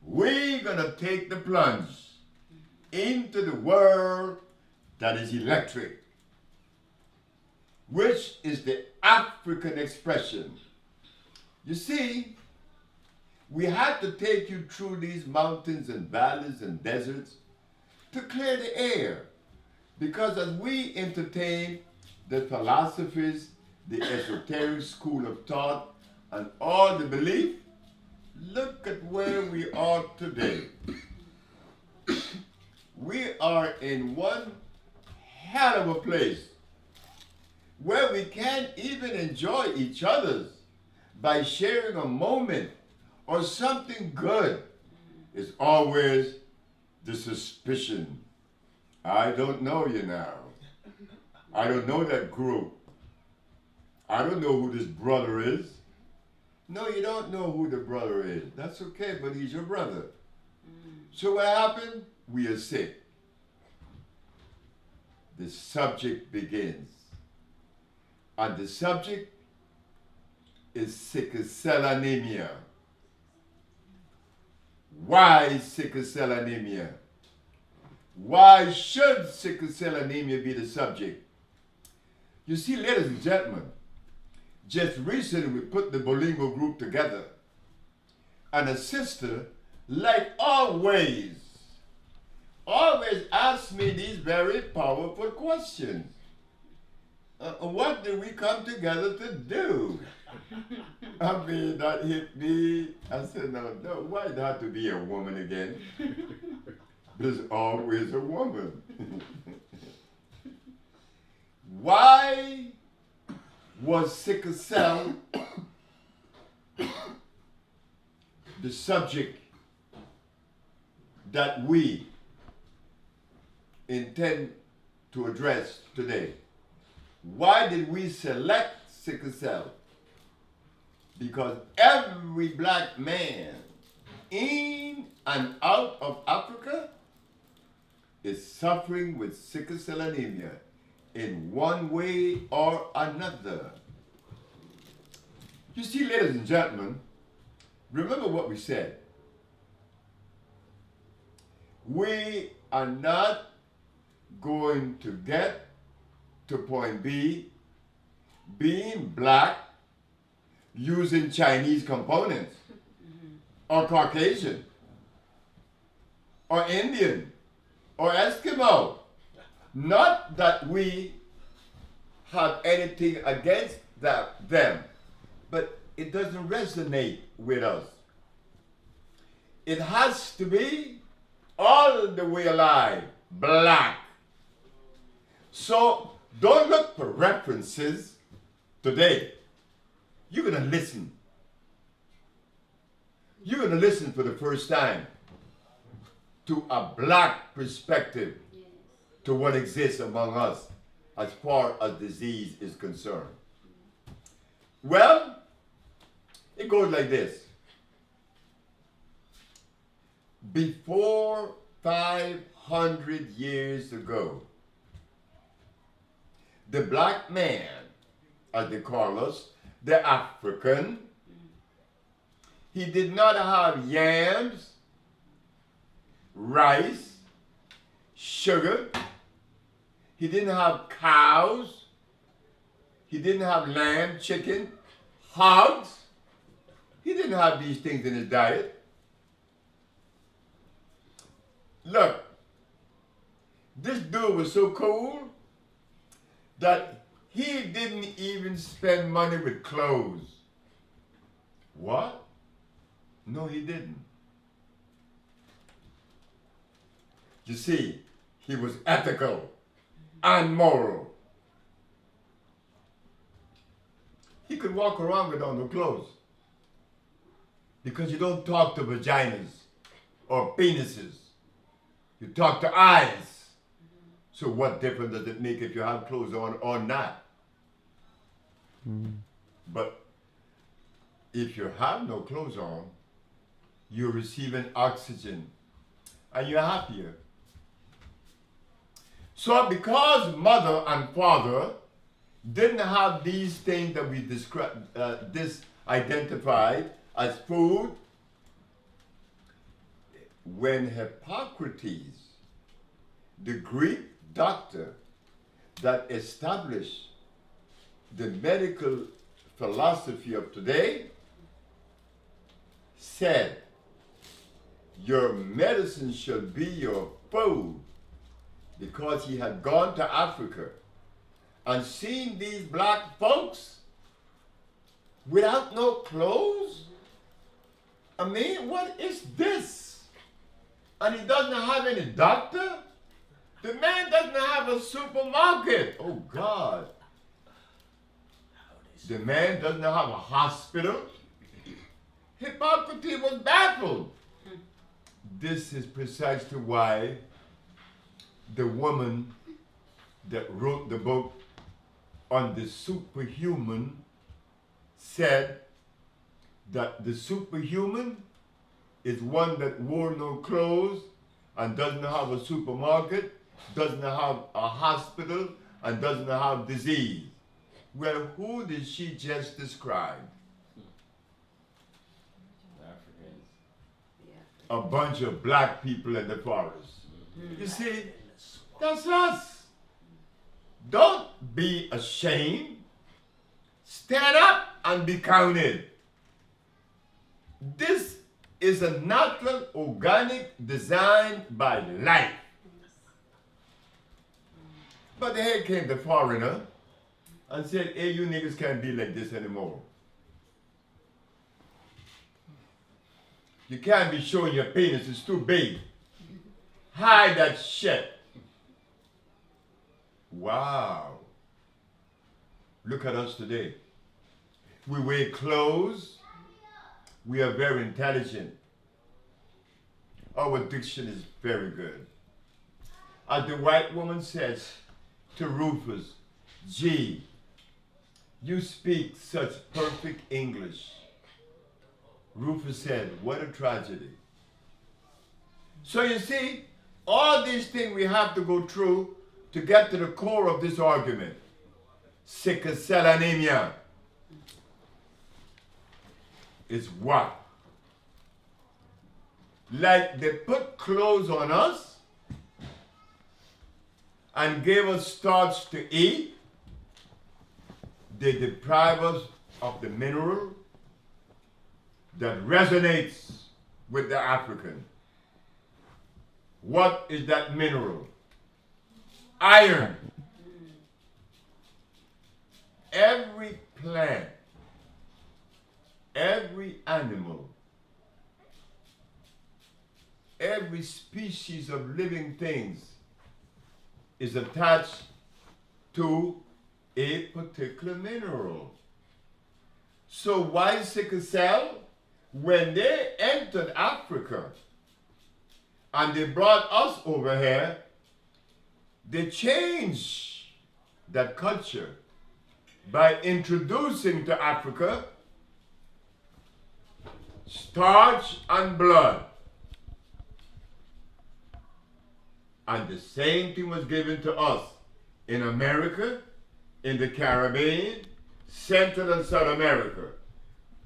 We're going to take the plunge into the world that is electric, which is the African expression. You see, we had to take you through these mountains and valleys and deserts to clear the air, because as we entertain the philosophies, the esoteric school of thought, and all the belief, look at where we are today. We are in one hell of a place where we can't even enjoy each other's by sharing a moment or something good. It's always the suspicion. I don't know you now. I don't know that group. I don't know who this brother is. No, you don't know who the brother is. That's okay, but he's your brother. So what happened? We are sick. The subject begins. And the subject is sickle cell anemia. Why sickle cell anemia? Why should sickle cell anemia be the subject? You see, ladies and gentlemen, just recently we put the Bolingo group together. And a sister, like always asks me these very powerful questions. What did we come together to do? I mean, that hit me. I said, no, why it have to be a woman again? There's always a woman. Why was sickle cell the subject that we intend to address today. Why did we select sickle cell? Because every black man in and out of Africa is suffering with sickle cell anemia in one way or another. You see, ladies and gentlemen, remember what we said. We are not going to get to point B being black using Chinese components or Caucasian or Indian or Eskimo. Not that we have anything against them, but it doesn't resonate with us. It has to be all the way alive, black. So don't look for references today. You're going to listen. You're going to listen for the first time to a black perspective to what exists among us as far as disease is concerned. Well, it goes like this. Before 500 years ago, the black man, as they call us, the African, he did not have yams, rice, sugar. He didn't have cows. He didn't have lamb, chicken, hogs. He didn't have these things in his diet. Look, this dude was so cool that he didn't even spend money with clothes. What? No, he didn't. You see, he was ethical and moral. He could walk around without no clothes because you don't talk to vaginas or penises. You talk to eyes. So what difference does it make if you have clothes on or not? But if you have no clothes on, you're receiving oxygen and you're happier. So because mother and father didn't have these things that we identified as food, when Hippocrates, the Greek doctor that established the medical philosophy of today, said, your medicine should be your food, because he had gone to Africa and seen these black folks without no clothes. I mean, what is this? And he doesn't have any doctor? The man doesn't have a supermarket. Oh God. The man doesn't have a hospital. Hippocrates was baffled. This is precisely why the woman that wrote the book on the superhuman said that the superhuman is one that wore no clothes and doesn't have a supermarket, doesn't have a hospital, and doesn't have disease. Well, who did she just describe? Africans. A bunch of black people in the forest. You see, that's us. Don't be ashamed. Stand up and be counted. This is a natural, organic design by life. But here came the foreigner and said, hey, you niggas can't be like this anymore. You can't be showing your penis, it's too big. Hide that shit. Wow. Look at us today. We wear clothes. We are very intelligent. Our diction is very good. as the white woman says to Rufus, "Gee, you speak such perfect English." Rufus said, "What a tragedy." So you see, all these things we have to go through to get to the core of this argument. Sickle cell anemia is what? Like they put clothes on us and gave us starch to eat, they deprive us of the mineral that resonates with the African. What is that mineral? Iron. Every plant, every animal, every species of living things is attached to a particular mineral. So why sickle cell? When they entered Africa and they brought us over here, they changed that culture by introducing to Africa starch and blood. And the same thing was given to us in America, in the Caribbean, Central and South America.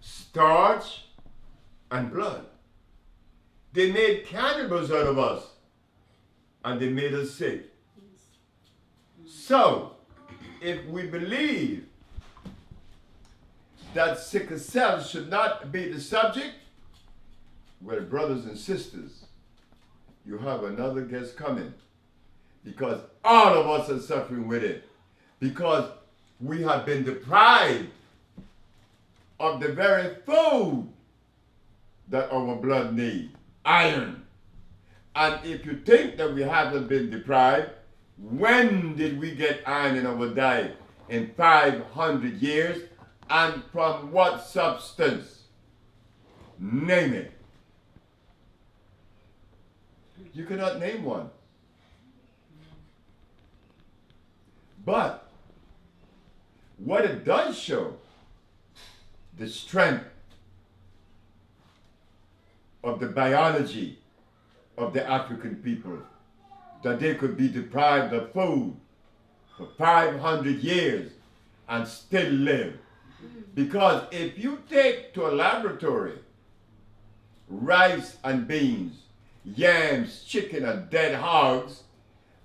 Starch and blood. They made cannibals out of us and they made us sick. So, if we believe that sickle cell should not be the subject, well, brothers and sisters, you have another guest coming, because all of us are suffering with it, because we have been deprived of the very food that our blood needs, iron. And if you think that we haven't been deprived, when did we get iron in our diet? In 500 years? And from what substance? Name it. You cannot name one. But what it does show, the strength of the biology of the African people, that they could be deprived of food for 500 years and still live. Because if you take to a laboratory rice and beans, yams, chicken, and dead hogs,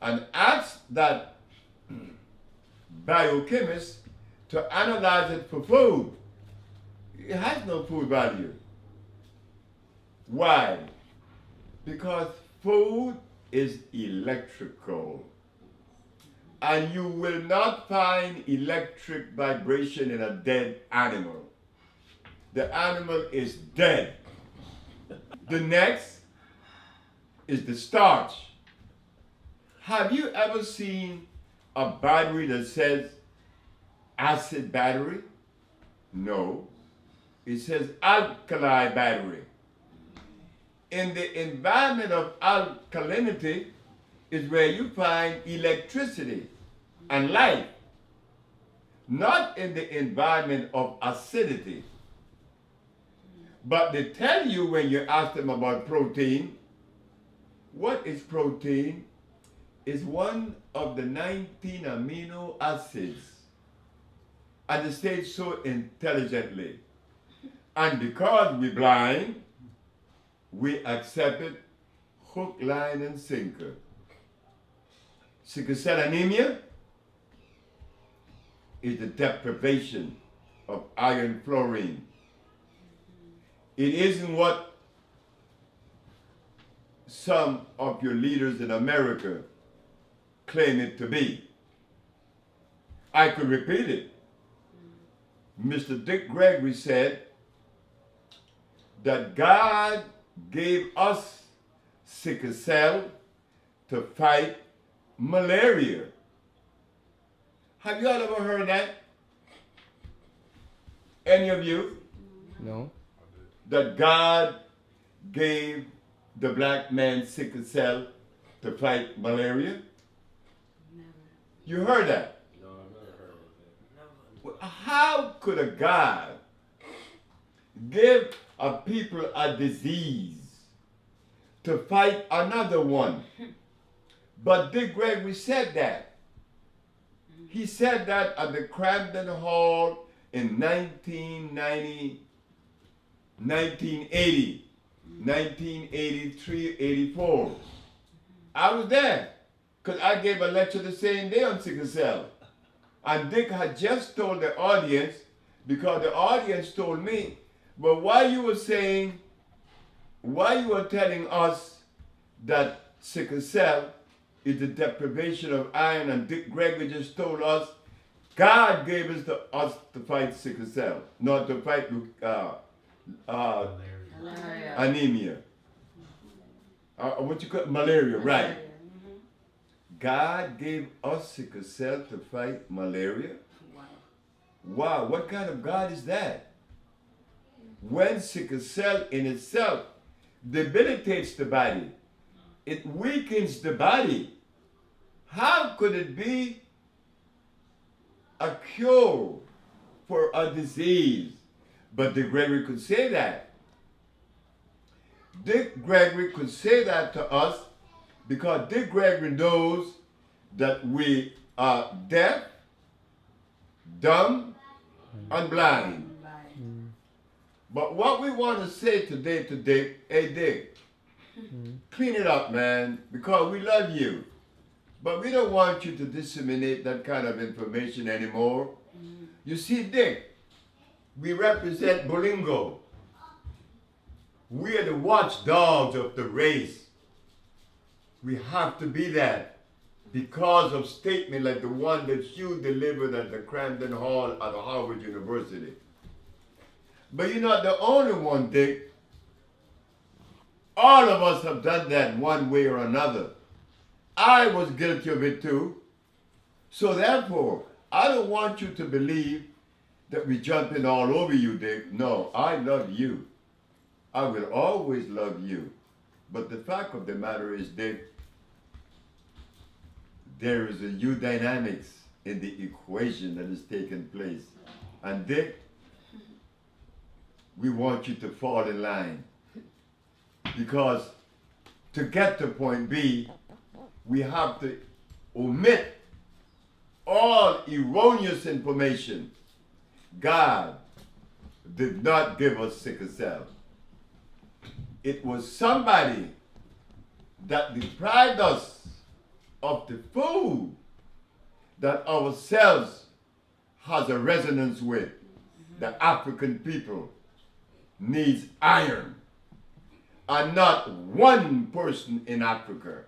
and ask that biochemist to analyze it for food, it has no food value. Why? Because food is electrical. And you will not find electric vibration in a dead animal. The animal is dead. The next is the starch. Have you ever seen a battery that says acid battery? No. It says alkali battery. In the environment of alkalinity is where you find electricity and life, not in the environment of acidity. But they tell you when you ask them about protein, what is protein? Is one of the 19 amino acids. And they say it so intelligently. And because we're blind, we accept it hook, line, and sinker. Sickle cell anemia is the deprivation of iron fluorine. It isn't what some of your leaders in America claim it to be. I could repeat it. Mr. Dick Gregory said that God gave us sickle cell to fight malaria. Have you all ever heard that? Any of you? No. That God gave the black man sickle cell to fight malaria? Never. You heard that? No, I've never heard of it. Well, how could a God give a people a disease to fight another one? But Dick Gregory said that. He said that at the Cramden Hall in 1980, 1983, 84. I was there because I gave a lecture the same day on sickle cell. And Dick had just told the audience, because the audience told me, but why you were telling us that sickle cell is the deprivation of iron, and Dick Gregory just told us God gave us to fight sickle cell, not to fight Malaria. anemia. What you call malaria, right? God gave us sickle cell to fight malaria. Wow, what kind of God is that? When sickle cell in itself debilitates the body, it weakens the body. How could it be a cure for a disease? But Dick Gregory could say that. Dick Gregory could say that to us because Dick Gregory knows that we are deaf, dumb, and blind. But what we want to say today to Dick, hey Dick, clean it up, man, because we love you. But we don't want you to disseminate that kind of information anymore. You see, Dick, we represent Bolingo. We are the watchdogs of the race. We have to be that because of statement like the one that you delivered at the Cramden Hall at Harvard University. But you're not the only one, Dick. All of us have done that one way or another. I was guilty of it too. So therefore, I don't want you to believe that we jumping all over you, Dick. No, I love you. I will always love you. But the fact of the matter is, Dick, there is a new dynamics in the equation that is taking place. And Dick, we want you to fall in line. Because to get to point B, we have to omit all erroneous information. God did not give us sickle cell. It was somebody that deprived us of the food that our cells has a resonance with. The African people needs iron. And not one person in Africa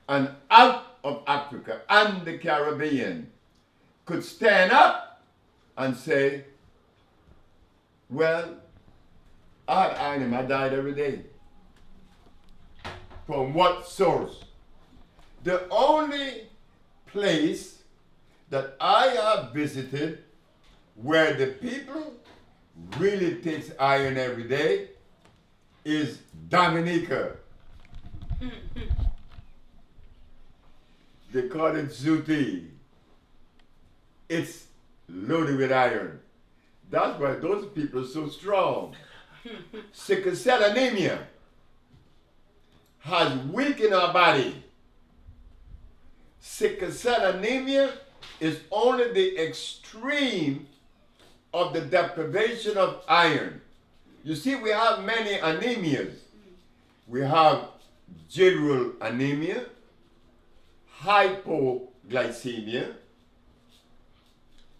and out of Africa and the Caribbean could stand up and say, well, I had iron, I died every day. From what source? The only place that I have visited where the people really takes iron every day is Dominica. They call it Zuti. It's loaded with iron. That's why those people are so strong. Sickle cell anemia has weakened our body. Sickle cell anemia is only the extreme of the deprivation of iron. You see, we have many anemias. We have general anemia, hypoglycemia,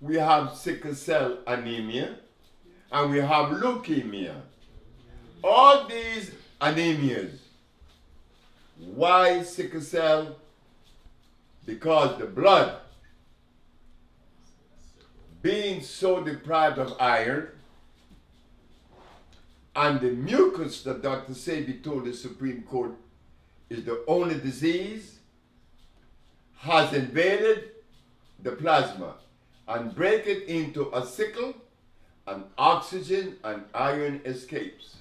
we have sickle cell anemia, and we have leukemia. All these anemias. Why sickle cell? Because the blood, being so deprived of iron, and the mucus that Dr. Sebi told the Supreme Court is the only disease, has invaded the plasma and break it into a sickle, and oxygen and iron escapes.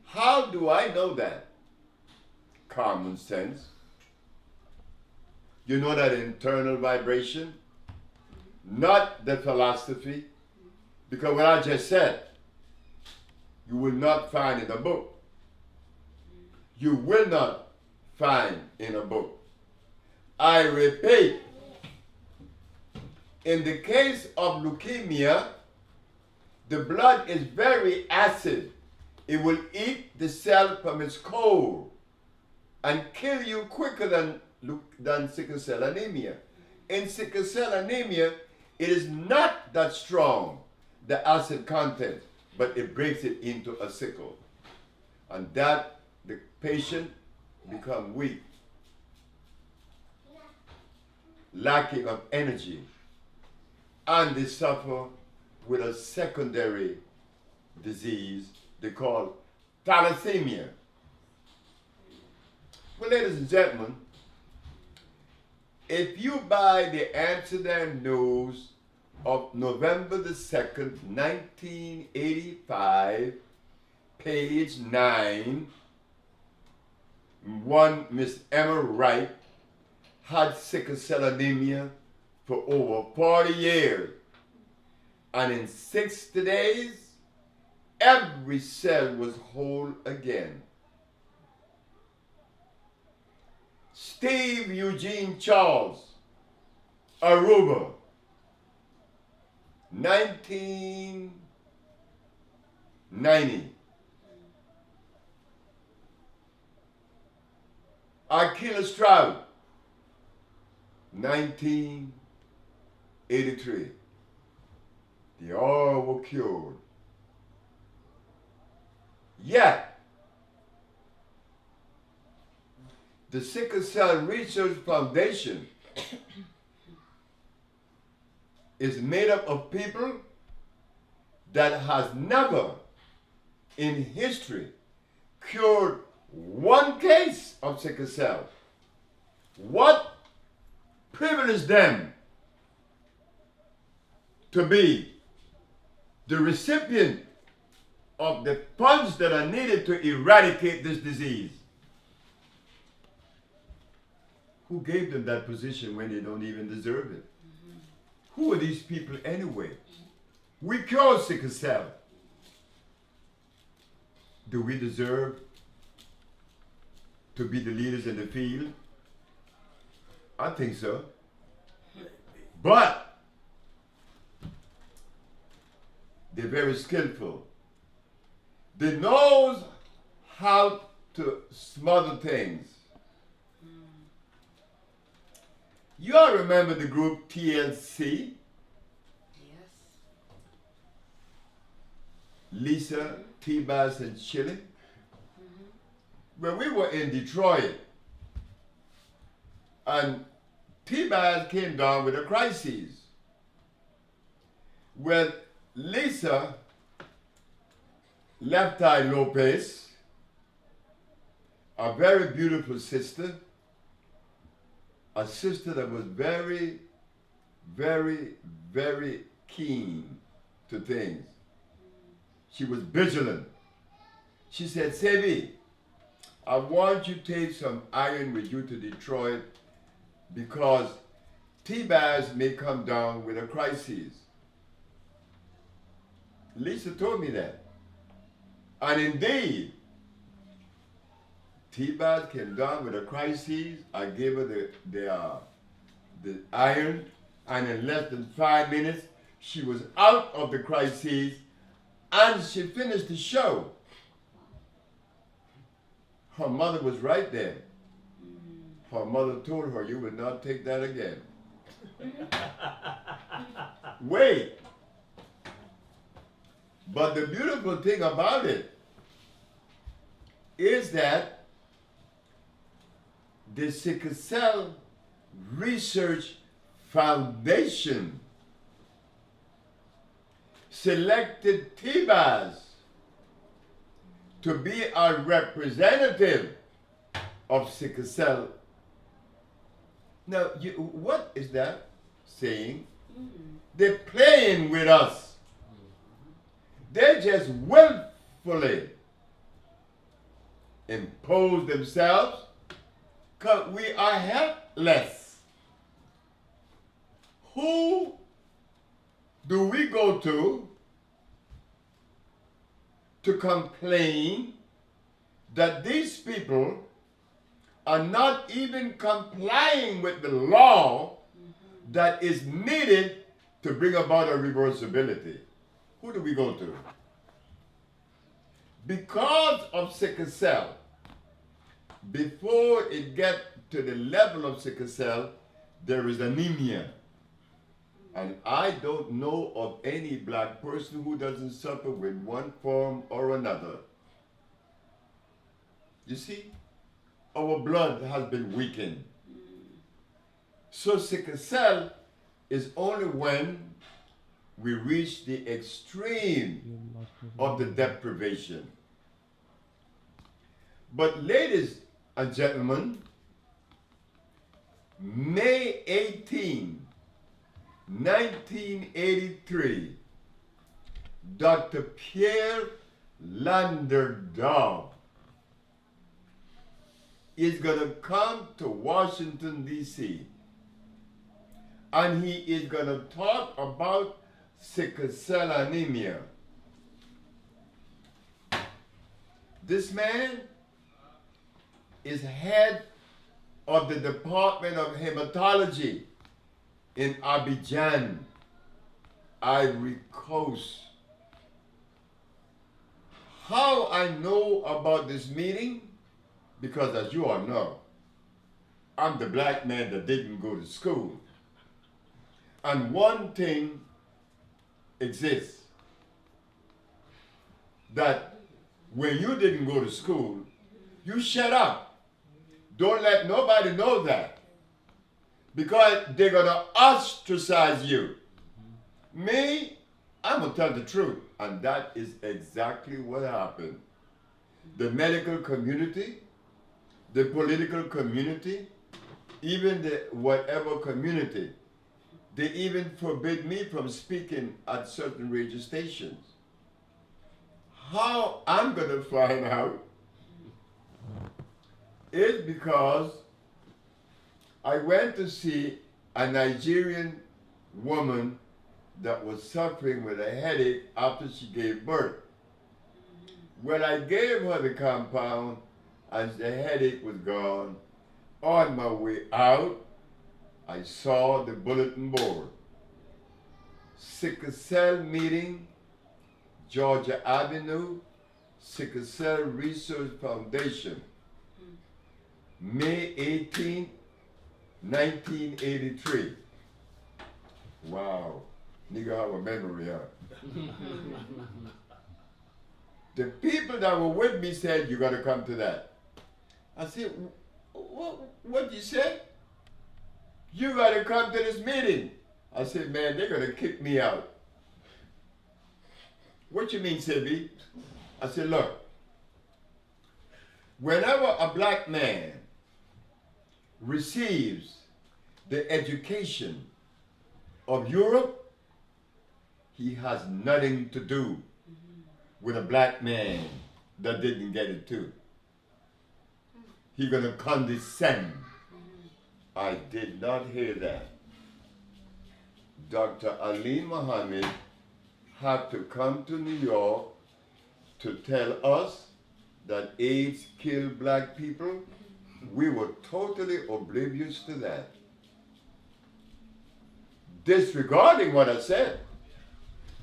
How do I know that? common sense. You know that internal vibration, not the philosophy, because what I just said, you will not find in a book. You will not find in a book. I repeat, in the case of leukemia, the blood is very acid. It will eat the cell from its core and kill you quicker than sickle cell anemia. In sickle cell anemia, it is not that strong, the acid content, but it breaks it into a sickle. And that the patient become weak, lacking of energy, and they suffer with a secondary disease they call thalassemia. Well, ladies and gentlemen, if you buy the Amsterdam News of November the 2nd, 1985, page 9, one Miss Emma Wright had sickle cell anemia for over 40 years. And in 60 days, every cell was whole again. Steve Eugene Charles, Aruba, 1990. Achilles Stroud, 1983. They all were cured. Yet, the Sickle Cell Research Foundation is made up of people that has never in history cured one case of sickle cell. What privileged them to be the recipient of the funds that are needed to eradicate this disease? Who gave them that position when they don't even deserve it? Who are these people anyway? We cure sickle cell. Do we deserve to be the leaders in the field? I think so. But they're very skillful. They knows how to smother things. You all remember the group TLC? Yes. Lisa, T-Bass, and Chili? When we were in Detroit, and T-Bass came down with a crisis. Well, Lisa, Left Eye Lopez, a very beautiful sister, a sister that was very, very, very keen to things. She was vigilant. She said, Sebi, I want you to take some iron with you to Detroit because T-Bass may come down with a crisis. Lisa told me that. And indeed, T-Bass came down with a crisis. I gave her the iron, and in less than 5 minutes, she was out of the crisis, and she finished the show. Her mother was right there. Her mother told her, you would not take that again. Wait. But the beautiful thing about it is that the Sickle Cell Research Foundation selected T-Bass to be a representative of sickle cell. Now, what is that saying? They're playing with us. They just willfully impose themselves Because we are helpless. Who do we go to complain that these people are not even complying with the law that is needed to bring about a reversibility? Who do we go to? Because of sickle cell, before it gets to the level of sickle cell, there is anemia. And I don't know of any black person who doesn't suffer with one form or another. You see, our blood has been weakened. So sickle cell is only when we reach the extreme of the deprivation. But ladies and gentlemen, May 18, 1983, Dr. Pierre Landerdau is going to come to Washington, D.C. and he is going to talk about sickle cell anemia. This man is head of the Department of Hematology in Abidjan, Ivory Coast. How I know about this meeting? Because as you all know, I'm the black man that didn't go to school. And one thing exists, that when you didn't go to school, you shut up. Don't let nobody know that. Because they're going to ostracize you. Me, I'm going to tell the truth. And that is exactly what happened. The medical community, the political community, even the whatever community, they even forbid me from speaking at certain radio stations. How I'm going to find out is because I went to see a Nigerian woman that was suffering with a headache after she gave birth. When I gave her the compound and the headache was gone, on my way out, I saw the bulletin board. Sickle cell meeting, Georgia Avenue, Sickle Cell Research Foundation, May 18, 1983. Wow, nigga have a memory, huh? The people that were with me said, you gotta come to that. I said, what you said? You gotta come to this meeting. I said, man, they're gonna kick me out. What you mean, Sebi? I said, look, whenever a black man receives the education of Europe, he has nothing to do with a black man that didn't get it too. He's gonna condescend. I did not hear that. Dr. Ali Muhammad had to come to New York to tell us that AIDS killed black people. We were totally oblivious to that. Disregarding what I said,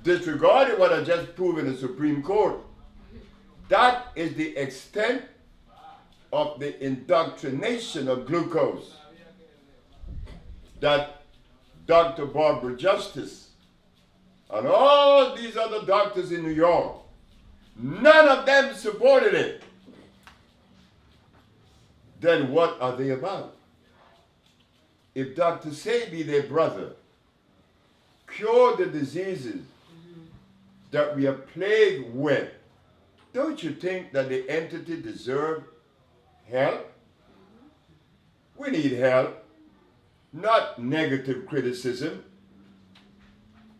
disregarding what I just proved in the Supreme Court. That is the extent of the indoctrination of glucose that Dr. Barbara Justice and all these other doctors in New York, none of them supported it. Then what are they about? If Dr. Sebi, their brother, cured the diseases that we are plagued with, don't you think that the entity deserves help? We need help, not negative criticism.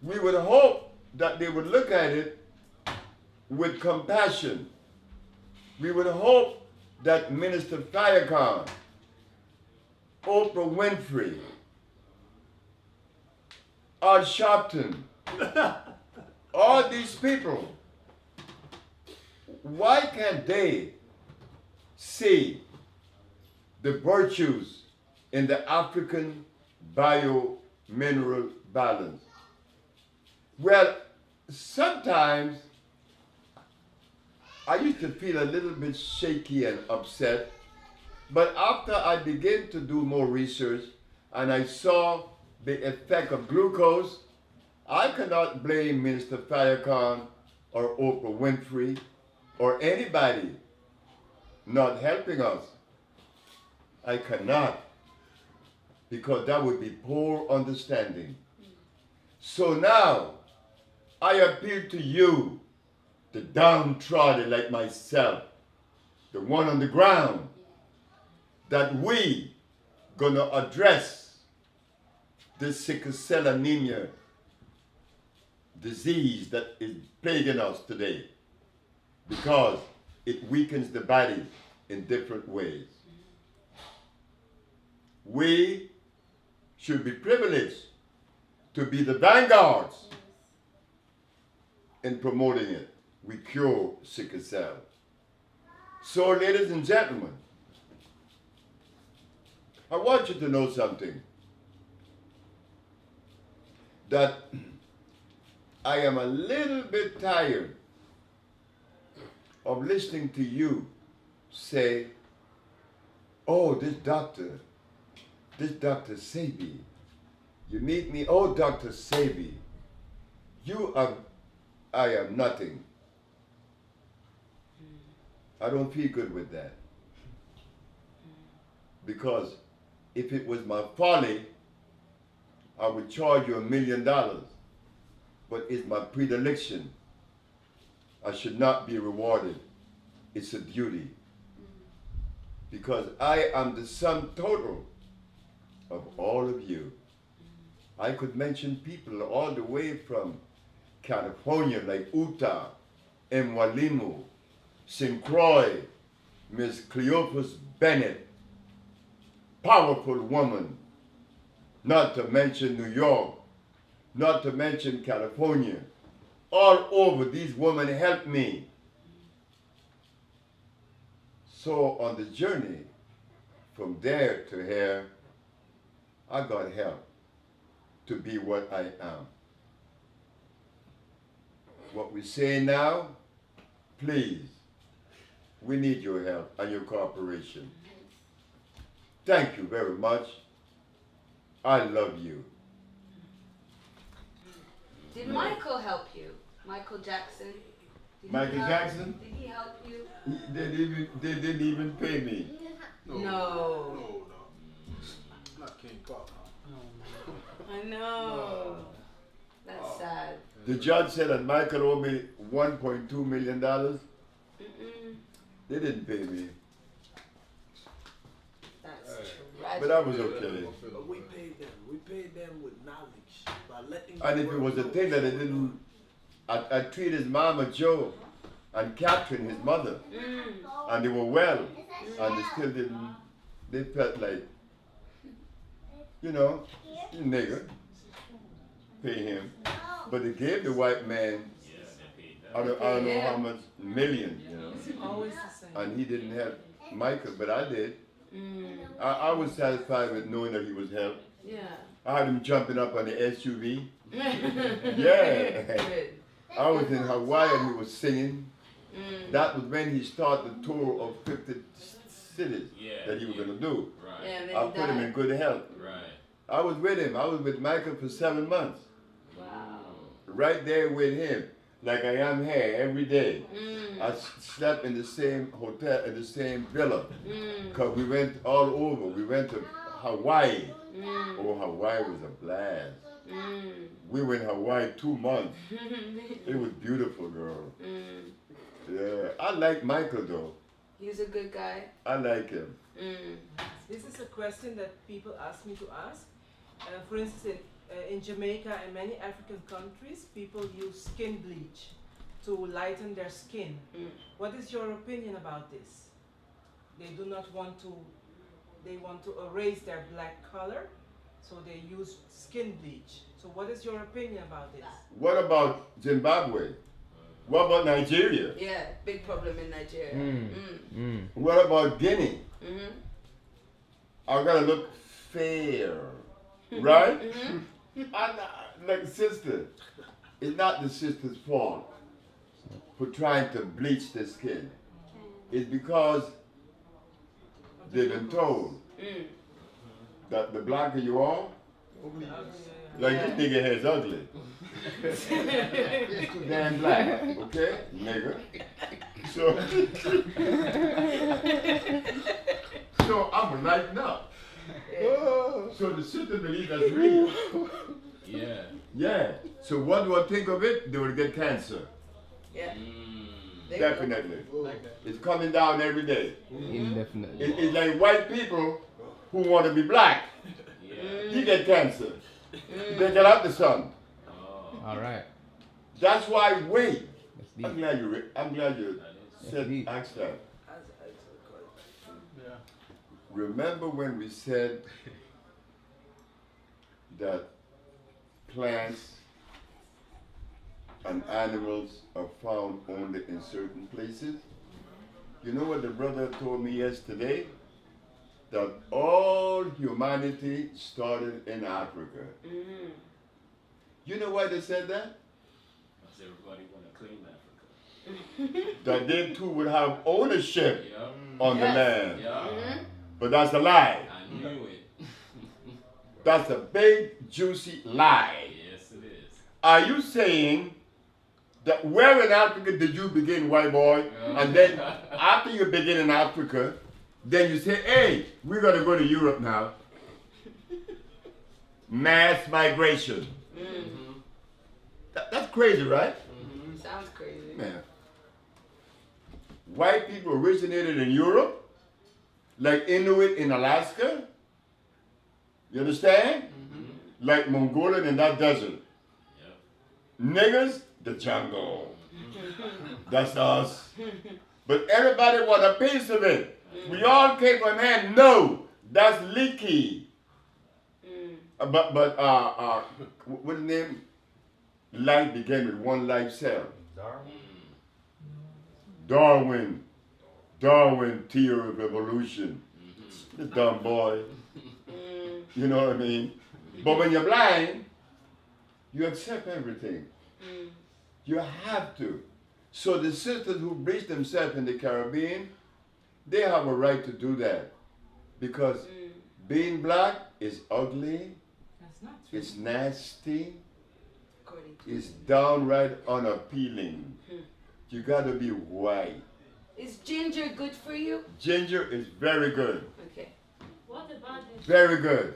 We would hope that they would look at it with compassion. We would hope that Minister Farrakhan Oprah Winfrey, Al Sharpton, all these people, why can't they see the virtues in the African bio-mineral balance? Well, sometimes I used to feel a little bit shaky and upset, but after I began to do more research and I saw the effect of glucose, I cannot blame Minister Farrakhan or Oprah Winfrey or anybody not helping us. I cannot, because that would be poor understanding. So now, I appeal to you, the downtrodden like myself, the one on the ground, that we gonna address this sickle cell anemia disease that is plaguing us today, because it weakens the body in different ways. We should be privileged to be the vanguards in promoting it. We cure sickle cell. So, ladies and gentlemen, I want you to know something. That I am a little bit tired of listening to you say, oh, this doctor Sebi, you meet me, oh, Dr. Sebi, I am nothing. I don't feel good with that. Because if it was my folly, I would charge you $1 million. But it's my predilection. I should not be rewarded. It's a duty. Because I am the sum total of all of you. I could mention people all the way from California, like Utah, Mwalimu, St. Croix, Miss Cleophas Bennett, powerful woman, not to mention New York, not to mention California. All over, these women helped me. So on the journey from there to here, I got help to be what I am. What we say now, please, we need your help and your cooperation. Thank you very much. I love you. Did Michael help you? Michael Jackson? Michael Jackson? Did he help you? They didn't even pay me. No. Not King Pop. I know. That's sad. The judge said that Michael owed me $1.2 million. They didn't pay me. That's tragic. But I was okay. But we paid them. We paid them with knowledge. By letting And if it was a thing that I didn't, I treated Mama Joe and Catherine, his mother, and they were well, and they still didn't, they felt like, you know, nigger, pay him. But they gave the white man, I don't know how much, millions, you know. It's always the same. And he didn't help Michael, but I did. I was satisfied with knowing that he was helped. Yeah. I had him jumping up on the SUV. Yeah. Good. I was in Hawaii and he was singing. That was when he started the tour of 50 cities that he was going to do. Right. Yeah, and then I he put him died. in good health. Right. I was with him. I was with Michael for 7 months. Wow. Right there with him. Like I am here every day. I slept in the same hotel, in the same villa. Because we went all over. We went to Hawaii. Oh, Hawaii was a blast. We were in Hawaii 2 months. It was beautiful, girl. Yeah, I like Michael though. He's a good guy. I like him. This is a question that people ask me to ask. For instance, in Jamaica and many African countries, people use skin bleach to lighten their skin. What is your opinion about this? They do not want to they want to erase their black color, so they use skin bleach. So what is your opinion about this? What about Zimbabwe? What about Nigeria? Yeah, big problem in Nigeria. What about Guinea? Mm-hmm. I gotta look fair, right? Like sister, it's not the sister's fault for trying to bleach the skin. It's because they've been told that the blacker you are, like this nigga head's ugly. It's too damn black, okay, nigga. So, so I'm lighten up. So the sister believes that's real. Yeah. Yeah. So what do I think of it? They will get cancer. Yeah. Definitely. Like that. It's coming down every day. Indefinitely. It's like white people who want to be black. You get cancer. They get out the sun. All right. That's why wait. That's deep. I'm glad you said deep. asked that. Yeah. Remember when we said that plants and animals are found only in certain places? You know what the brother told me yesterday? That all humanity started in Africa. You know why they said that? Because everybody want to claim Africa. That they too would have ownership Yeah. on the land. Yeah. But that's a lie. I knew it. That's a big, juicy lie. Yes, it is. Are you saying that where in Africa did you begin, white boy? And then after you begin in Africa, then you say, hey, we're going to go to Europe now. Mass migration. That's crazy, right? Sounds crazy. Man. White people originated in Europe, like Inuit in Alaska. You understand? Like Mongolian in that desert. Niggas, the jungle. That's us. But everybody want a piece of it. We all came from man. No, that's leaky. What's the name? Life began with one life cell. Darwin. Darwin theory of evolution. The dumb boy. You know what I mean? But when you're blind, you accept everything. You have to. So the sisters who bleach themselves in the Caribbean, they have a right to do that. Because being black is ugly, That's not true. it's nasty, According to it's downright unappealing. You gotta be white. Is ginger good for you? Ginger is very good. Okay. What about the Very good.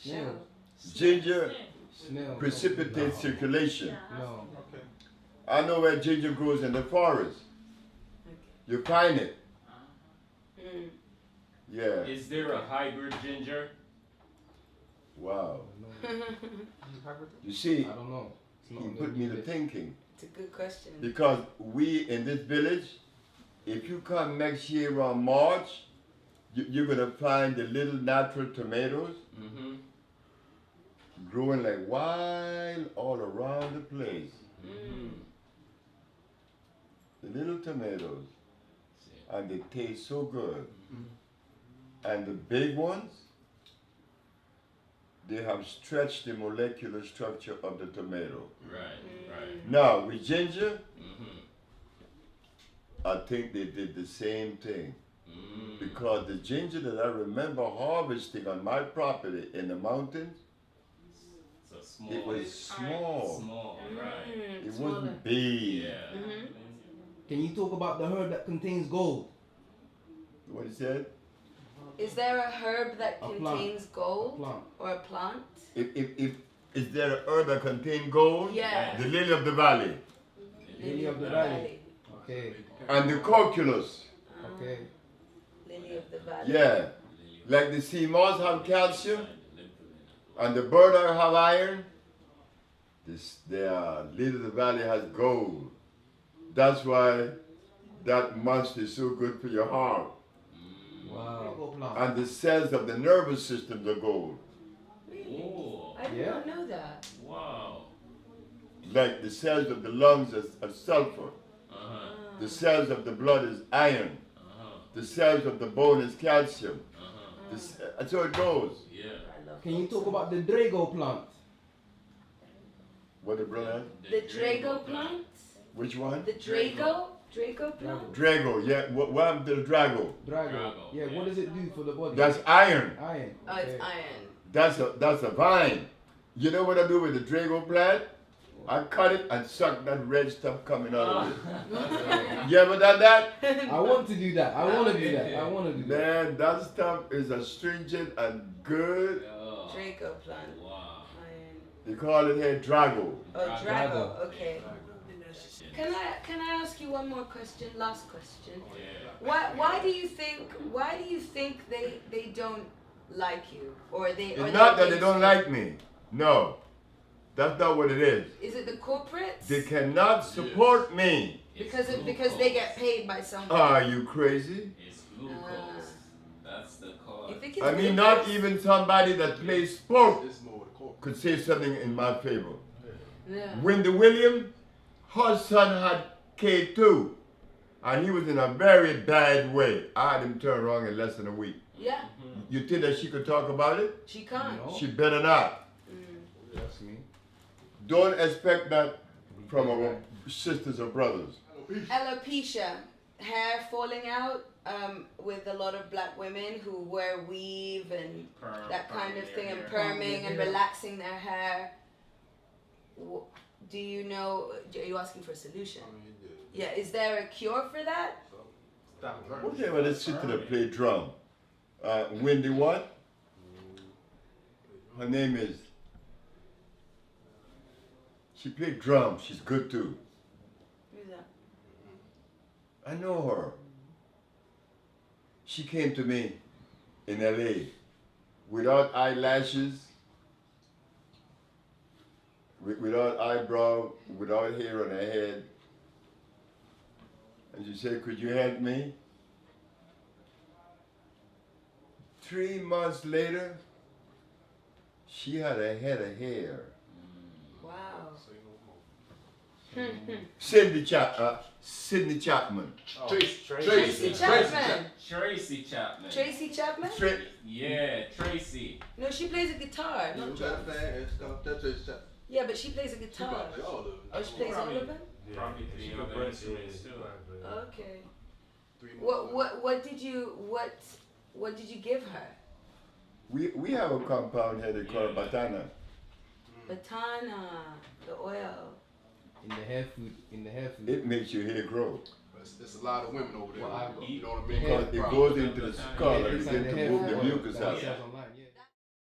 Smell. Ginger Smell. precipitates circulation. No. Okay. I know where ginger grows in the forest. You find it. Yeah. Is there a hybrid ginger? Wow. No. You see, I don't know. It's he not on put the me to list. thinking. It's a good question. Because we in this village, if you come next year around March, you're gonna find the little natural tomatoes growing like wild all around the place. The little tomatoes, and they taste so good. And the big ones, they have stretched the molecular structure of the tomato. Right. Now with ginger, I think they did the same thing. Because the ginger that I remember harvesting on my property in the mountains, So small. it was small. Small, right. It wasn't big. Yeah. Can you talk about the herb that contains gold? What he said? Is there a herb that A plant. contains gold Plant. or a plant? If is there an herb that contains gold? Yeah. The lily of the valley. Lily of the valley. Okay. And the calculus. Okay. Lily of the valley. Yeah. Like the sea moss have calcium and the burdock have iron. The lily of the valley has gold. That's why that monster is so good for your heart. Wow. And the cells of the nervous system are gold. Oh, I did Yeah. not know that. wow. Like the cells of the lungs are sulfur. Uh-huh. The cells of the blood is iron. Uh-huh. The cells of the bone is calcium. Uh-huh. That's how it goes. Yeah. I love Can you that. talk about the Drago plant? What the brother? The Drago plant? Which one? The Drago plant? Drago, yeah. What happened to the Drago? Drago. Drago, Yeah, yeah. what does it do for the body? That's iron. iron. Oh, Okay. it's iron. That's a vine. You know what I do with the Drago plant? I cut it and suck that red stuff coming out of it. You ever done that? I want to do that. I want to do that. I want to do that. Man, that stuff is astringent and good. Oh, Drago plant. wow. Iron. They call it here Drago. Oh, Drago. Drago. Okay. Can I ask you one more question? Last question. Yeah. Why do you think they don't like you or they? Or It's not that they against don't you? like me. No. That's not what it is. Is it the corporates? They cannot support me. because they get paid by somebody. Are you crazy? It's glucose. That's the cause. You think it's I mean, not glucose? even somebody that plays sport It's more the corporate. could say something in my favor. Yeah. Wendy Williams, her son had K2, and he was in a very bad way. I had him turn around in less than a week. Yeah. You think that she could talk about it? She can't. No. She better not. That's me. Don't expect that from our sisters or brothers. Alopecia, hair falling out, with a lot of black women who wear weave and that kind of thing, and perming and relaxing their hair. Do you know? Are you asking for a solution? Yeah. Is there a cure for that? Stop her. Whatever, let's sit to the play drum. Wendy what? Her name is. She played drums. She's good too. Who's that? I know her. She came to me in LA without eyelashes, without eyebrow, without hair on her head. And she said, could you help me? 3 months later, she had a head of hair. Wow. Sydney Chapman. Tracy Chapman. Tracy Chapman. Tracy Chapman? Yeah, Tracy. No, she plays a guitar. Not drums. Yeah, but she plays a guitar. Oh, she plays all of them? Probably three other instruments too. Okay. What did you give her? We have a compound here they call Yeah. Batana. Batana, the oil. In the hair food. It makes your hair grow. There's a lot of women over there. Well, you know what I mean? Because it goes into the skull and Inside begins the to hair move the food, mucus that out. says online.